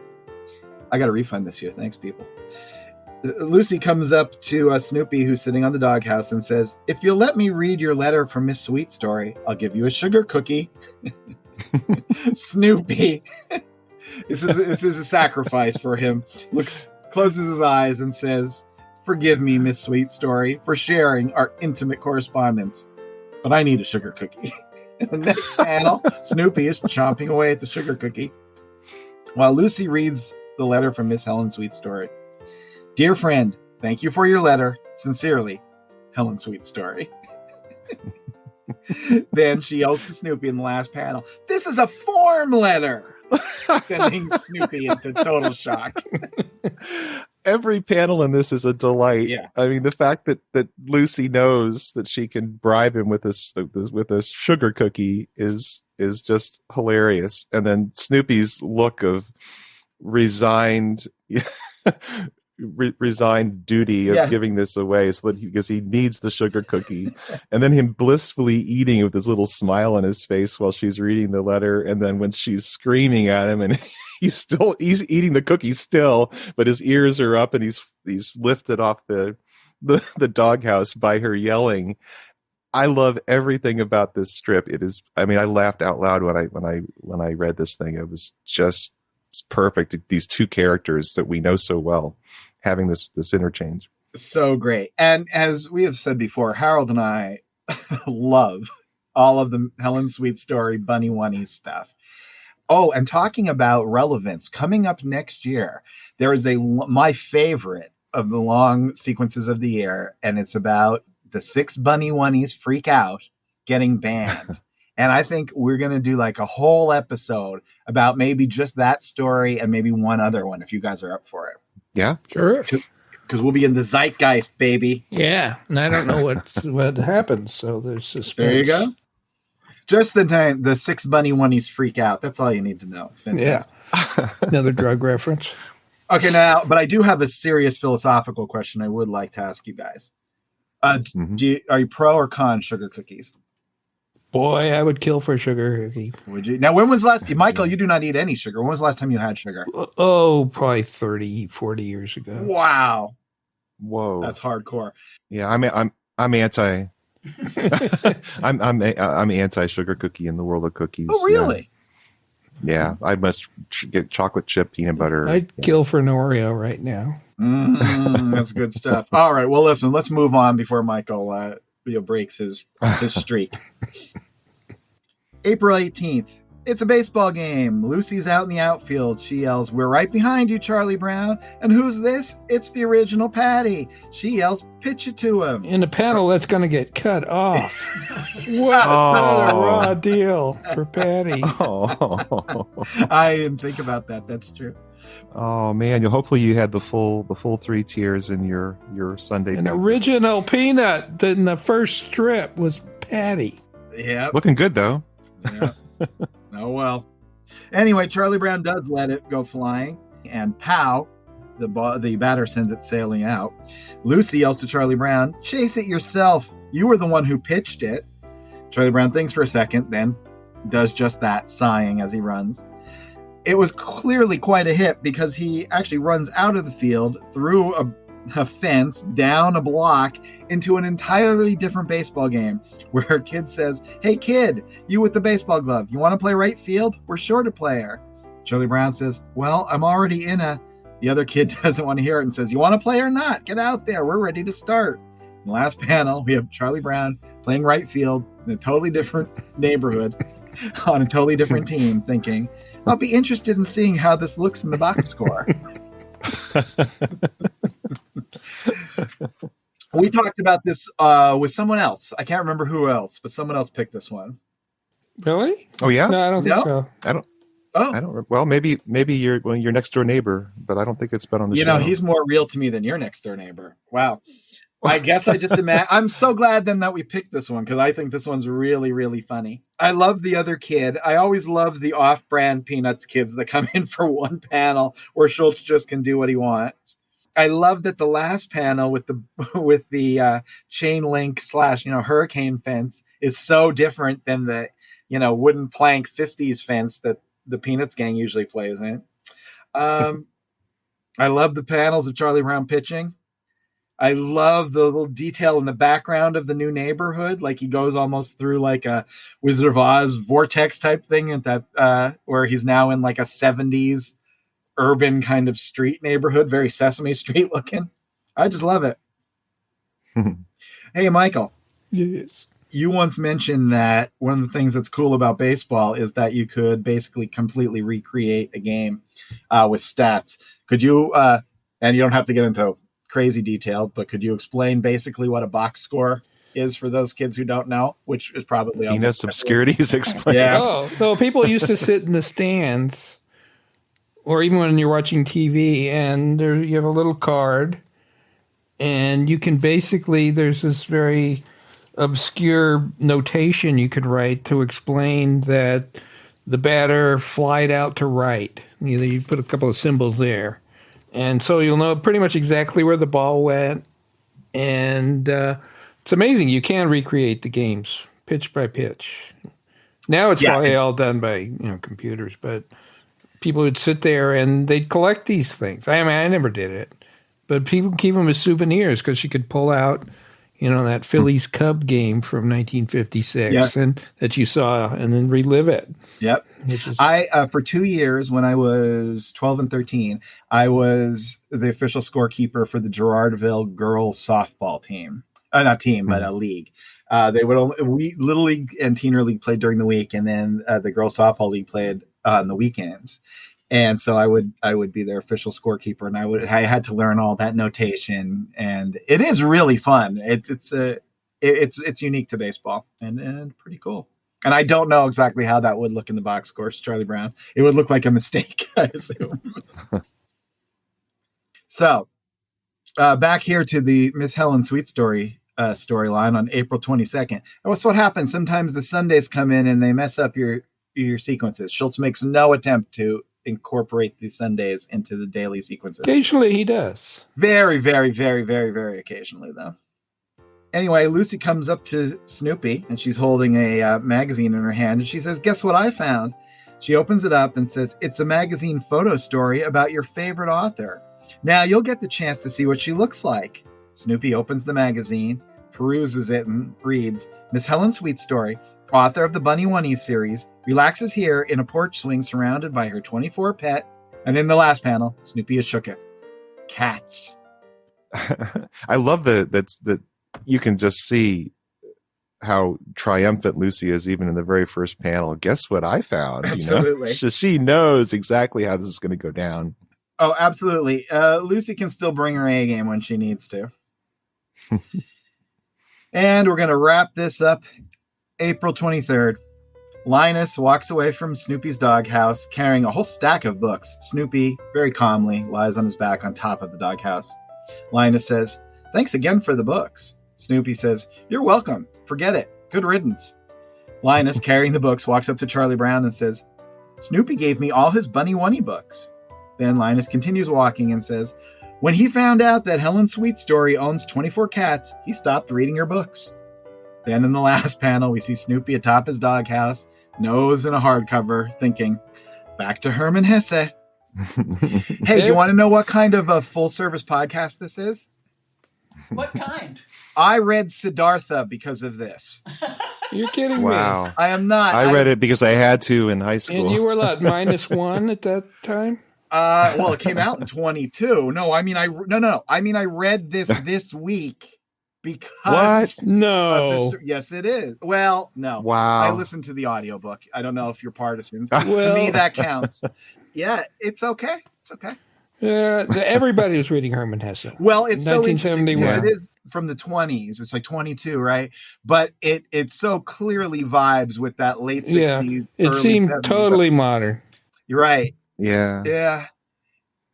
I got a refund this year. Thanks, people. Lucy comes up to Snoopy, who's sitting on the doghouse, and says, "If you'll let me read your letter from Miss Sweetstory, I'll give you a sugar cookie." Snoopy, this is a sacrifice for him. Closes his eyes and says, "Forgive me, Miss Sweetstory, for sharing our intimate correspondence, but I need a sugar cookie." In the next panel, Snoopy is chomping away at the sugar cookie, while Lucy reads the letter from Miss Helen Sweetstory. "Dear friend, thank you for your letter. Sincerely, Helen Sweetstory." Then she yells to Snoopy in the last panel, "This is a form letter!" Sending Snoopy into total shock. Every panel in this is a delight. Yeah. I mean, the fact that Lucy knows that she can bribe him with a sugar cookie is just hilarious. And then Snoopy's look of resigned duty of giving this away because he needs the sugar cookie, and then him blissfully eating with this little smile on his face while she's reading the letter, and then when she's screaming at him and he's eating the cookie still, but his ears are up and he's lifted off the doghouse by her yelling. I love everything about this strip. I laughed out loud when I read this thing. It was just perfect. These two characters that we know so well having this interchange. So great. And as we have said before, Harold and I love all of the Helen Sweetstory Bunny Wunny stuff. Oh, and talking about relevance, coming up next year, there is my favorite of the long sequences of the year, and it's about the 6 Bunny Wunnies freak out getting banned. And I think we're going to do like a whole episode about maybe just that story and maybe one other one, if you guys are up for it. Yeah, sure. Because we'll be in the zeitgeist, baby. Yeah, and I don't know what happens, so there's suspense. There you go. Just the time the 6 Bunny Wunnies freak out. That's all you need to know. It's fantastic. Yeah. Another drug reference. Okay, now, but I do have a serious philosophical question I would like to ask you guys. Are you pro or con sugar cookies? Boy, I would kill for a sugar cookie. Would you? Now, when was last... Michael, you do not eat any sugar. When was the last time you had sugar? Oh, probably 30, 40 years ago. Wow. Whoa. That's hardcore. Yeah, I'm anti... I'm anti sugar cookie in the world of cookies. Oh, really? Yeah, I must get chocolate chip peanut butter. I'd kill for an Oreo right now. That's good stuff. All right, well, listen, let's move on before Michael breaks his streak. April 18th. It's a baseball game. Lucy's out in the outfield. She yells, "We're right behind you, Charlie Brown." And who's this? It's the original Patty. She yells, "Pitch it to him." In a panel that's going to get cut off. What a raw deal for Patty. Oh. I didn't think about that. That's true. Oh man! Hopefully you had the full 3 tiers in your Sunday. An original peanut in the first strip was Patty. Yeah, looking good though. Yeah. Oh well. Anyway, Charlie Brown does let it go flying, and pow, the batter sends it sailing out. Lucy yells to Charlie Brown, "Chase it yourself. You were the one who pitched it." Charlie Brown thinks for a second, then does just that, sighing as he runs. It was clearly quite a hit because he actually runs out of the field, through a fence, down a block, into an entirely different baseball game where a kid says, "Hey kid, you with the baseball glove, you want to play right field? We're short a player." Charlie Brown says, "Well, I'm already in a..." The other kid doesn't want to hear it and says, "You want to play or not? Get out there. We're ready to start." In the last panel, we have Charlie Brown playing right field in a totally different neighborhood. on a totally different team, thinking, I'll be interested in seeing how this looks in the box score. We talked about this with someone else. I can't remember who else, but someone else picked this one. Really? Oh yeah? No, I don't think No? so. I don't. Oh, I don't. Well, maybe your next door neighbor, but I don't think it's been on the show. he's more real to me than your next door neighbor. Wow. I guess I just imagine. I'm so glad then that we picked this one because I think this one's really, really funny. I love the other kid. I always love the off-brand Peanuts kids that come in for one panel where Schulz just can do what he wants. I love that the last panel with the chain link / hurricane fence is so different than the wooden plank 50s fence that the Peanuts gang usually plays in. I love the panels of Charlie Brown pitching. I love the little detail in the background of the new neighborhood. Like he goes almost through like a Wizard of Oz vortex type thing at that where he's now in like a 70s urban kind of street neighborhood, very Sesame Street looking. I just love it. Hey, Michael. Yes. You once mentioned that one of the things that's cool about baseball is that you could basically completely recreate a game with stats. Could you, and you don't have to get into crazy detail, but could you explain basically what a box score is for those kids who don't know, which is probably Peanuts obscurities explained. Yeah. Oh, so people used to sit in the stands, or even when you're watching TV, and there you have a little card, and you can basically, there's this very obscure notation you could write to explain that the batter flied out to right. You put a couple of symbols there. And so you'll know pretty much exactly where the ball went. And it's amazing. You can recreate the games pitch by pitch. Now it's probably all done by computers, but people would sit there and they'd collect these things. I mean, I never did it, but people keep them as souvenirs because you could pull out, that Phillies Cub game from 1956 and that you saw and then relive it. Yep. I for 2 years when I was 12 and 13, I was the official scorekeeper for the Girardville girls softball team. Not team, but a league. Little league and teener league played during the week, and then the girls softball league played on the weekends. And so I would be their official scorekeeper, and I had to learn all that notation, and it is really fun. It's unique to baseball and pretty cool. And I don't know exactly how that would look in the box score, Charlie Brown. It would look like a mistake, I assume. So, back here to the Miss Helen Sweetstory storyline on April 22nd. And what's what happens? Sometimes the Sundays come in and they mess up your sequences. Schulz makes no attempt to incorporate the Sundays into the daily sequences. Occasionally he does. Very, very, very, very, very occasionally, though. Anyway, Lucy comes up to Snoopy, and she's holding a magazine in her hand, and she says, "Guess what I found?" She opens it up and says, "It's a magazine photo story about your favorite author. Now you'll get the chance to see what she looks like." Snoopy opens the magazine, peruses it, and reads, "Miss Helen Sweetstory, author of the Bunny Wunny series, relaxes here in a porch swing surrounded by her 24 pet." And in the last panel, Snoopy is shook it. Cats. I love that you can just see how triumphant Lucy is even in the very first panel. Guess what I found? Absolutely. She knows exactly how this is going to go down. Oh, absolutely. Lucy can still bring her A game when she needs to. And we're going to wrap this up April 23rd. Linus walks away from Snoopy's doghouse carrying a whole stack of books. Snoopy, very calmly, lies on his back on top of the doghouse. Linus says, "Thanks again for the books." Snoopy says, "You're welcome. Forget it. Good riddance." Linus, carrying the books, walks up to Charlie Brown and says, "Snoopy gave me all his Bunny Wunny books." Then Linus continues walking and says, "When he found out that Helen Sweetstory owns 24 cats, he stopped reading her books." Then in the last panel, we see Snoopy atop his doghouse, nose in a hardcover, thinking, "Back to Herman Hesse." Hey, do you want to know what kind of a full-service podcast this is? What kind? I read Siddhartha because of this. You're kidding Wow. me. I am not. I read it because I had to in high school. And you were what, -1 at that time? Well, it came out in 22. No, I mean, I read this week. because What? No. Yes, it is. Well, no. Wow. I listened to the audiobook. I don't know if you're partisans. Well- To me, that counts. Yeah, it's okay. It's okay. Everybody was reading Herman Hesse. Well, it's so interesting. 1971. It is from the 20s. It's like 22, right? But it so clearly vibes with that late 60s. Yeah, it early seemed 70s. totally modern. You're right. Yeah. Yeah.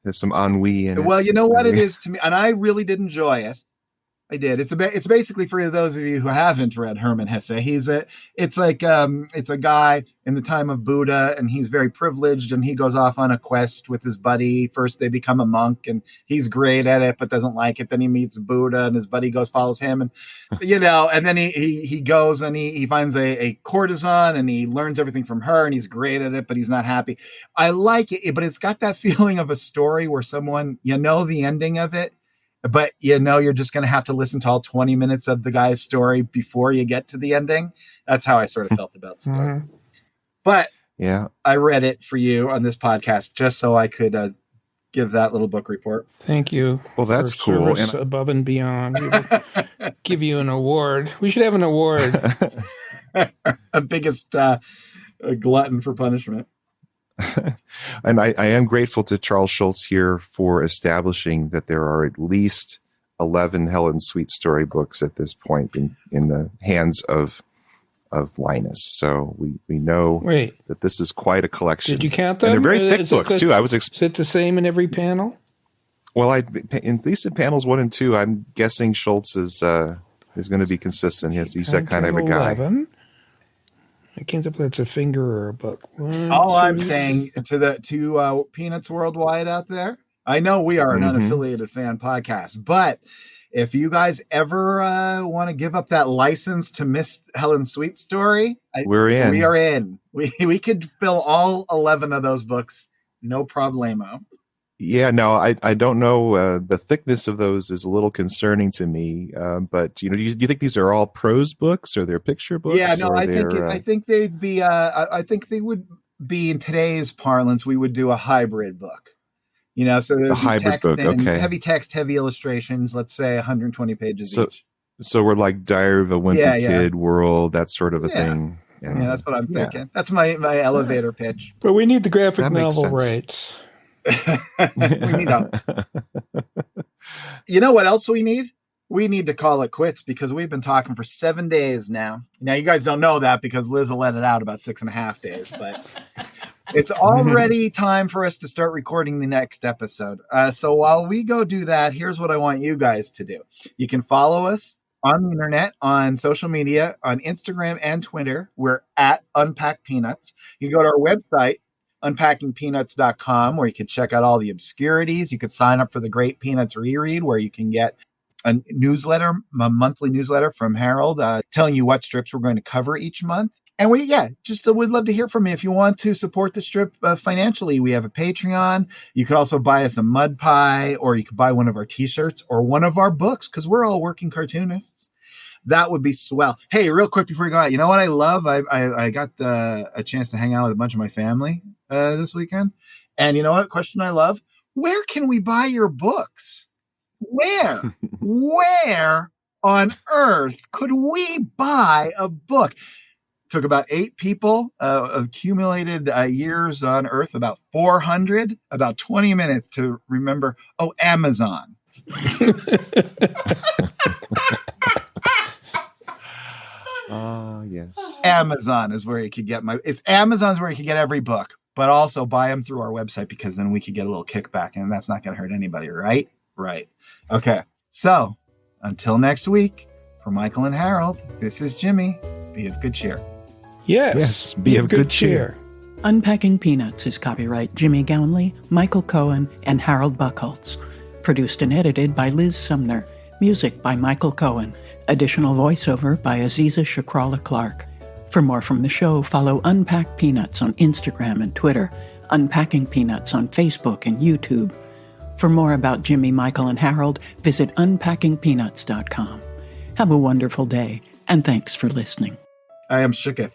There's some ennui in it. Well, you know what it is to me, and I really did enjoy it. I did. It's basically for those of you who haven't read Herman Hesse. It's a guy in the time of Buddha, and he's very privileged, and he goes off on a quest with his buddy. First, they become a monk, and he's great at it, but doesn't like it. Then he meets Buddha, and his buddy follows him, and and then he goes and he finds a courtesan, and he learns everything from her, and he's great at it, but he's not happy. I like it, but it's got that feeling of a story where someone, the ending of it, but you're just going to have to listen to all 20 minutes of the guy's story before you get to the ending. That's how I sort of felt about the story. Mm-hmm. But Yeah. I read it for you on this podcast just so I could give that little book report. Thank you. Well, that's for cool. service above and beyond. We will give you an award. We should have an award. A biggest glutton for punishment. And I am grateful to Charles Schulz here for establishing that there are at least 11 Helen Sweetstory books at this point in the hands of Linus. So we know that this is quite a collection. Did you count them? And they're very thick books too. Is it the same in every panel? Well, at least in panels 1 and 2, I'm guessing Schulz is going to be consistent. He's that kind of a guy. 11. I can't tell if that's a finger or a book. All I'm saying to Peanuts Worldwide out there, I know we are an unaffiliated fan podcast, but if you guys ever want to give up that license to Miss Helen Sweetstory, we're in. We are in. We could fill all 11 of those books, no problemo. Yeah, no, I don't know. The thickness of those is a little concerning to me. But do you think these are all prose books or they're picture books? Yeah, no, I think they'd be. I think they would be in today's parlance. We would do a hybrid book. So there's a hybrid book, okay. Heavy text, heavy illustrations. Let's say 120 pages each. So we're like Diary of a Wimpy Kid world, that sort of a thing. Yeah, that's what I'm thinking. That's my elevator pitch. But we need the graphic novel rights. We need You know what else we need? We need to call it quits because we've been talking for 7 days now. Now you guys don't know that because Liz will let it out about 6.5 days, but it's already time for us to start recording the next episode. So while we go do that, here's what I want you guys to do. You can follow us on the internet, on social media, on Instagram and Twitter. We're at Unpack Peanuts. You can go to our website, unpackingpeanuts.com, where you can check out all the obscurities. You could sign up for the Great Peanuts Reread, where you can get a monthly newsletter from Harold telling you what strips we're going to cover each month. And we'd love to hear from you. If you want to support the strip financially, we have a Patreon. You could also buy us a mud pie, or you could buy one of our t-shirts or one of our books, because we're all working cartoonists. That would be swell. Hey, real quick before we go out, you know what I love? I got a chance to hang out with a bunch of my family this weekend. And you know what question I love? Where can we buy your books? Where on earth could we buy a book? Took about 8 people, accumulated years on Earth, about 400, about 20 minutes to remember. Oh, Amazon. Yes. Amazon is where you could get Amazon's where you could get every book, but also buy them through our website because then we could get a little kickback, and that's not going to hurt anybody, right? Right. Okay. So until next week, for Michael and Harold, this is Jimmy. Be of good cheer. Yes, be of good cheer. Unpacking Peanuts is copyright Jimmy Gownley, Michael Cohen, and Harold Buckholtz. Produced and edited by Liz Sumner. Music by Michael Cohen. Additional voiceover by Aziza Shakrala Clark. For more from the show, follow Unpack Peanuts on Instagram and Twitter, Unpacking Peanuts on Facebook and YouTube. For more about Jimmy, Michael, and Harold, visit unpackingpeanuts.com. Have a wonderful day, and thanks for listening. I am shooketh.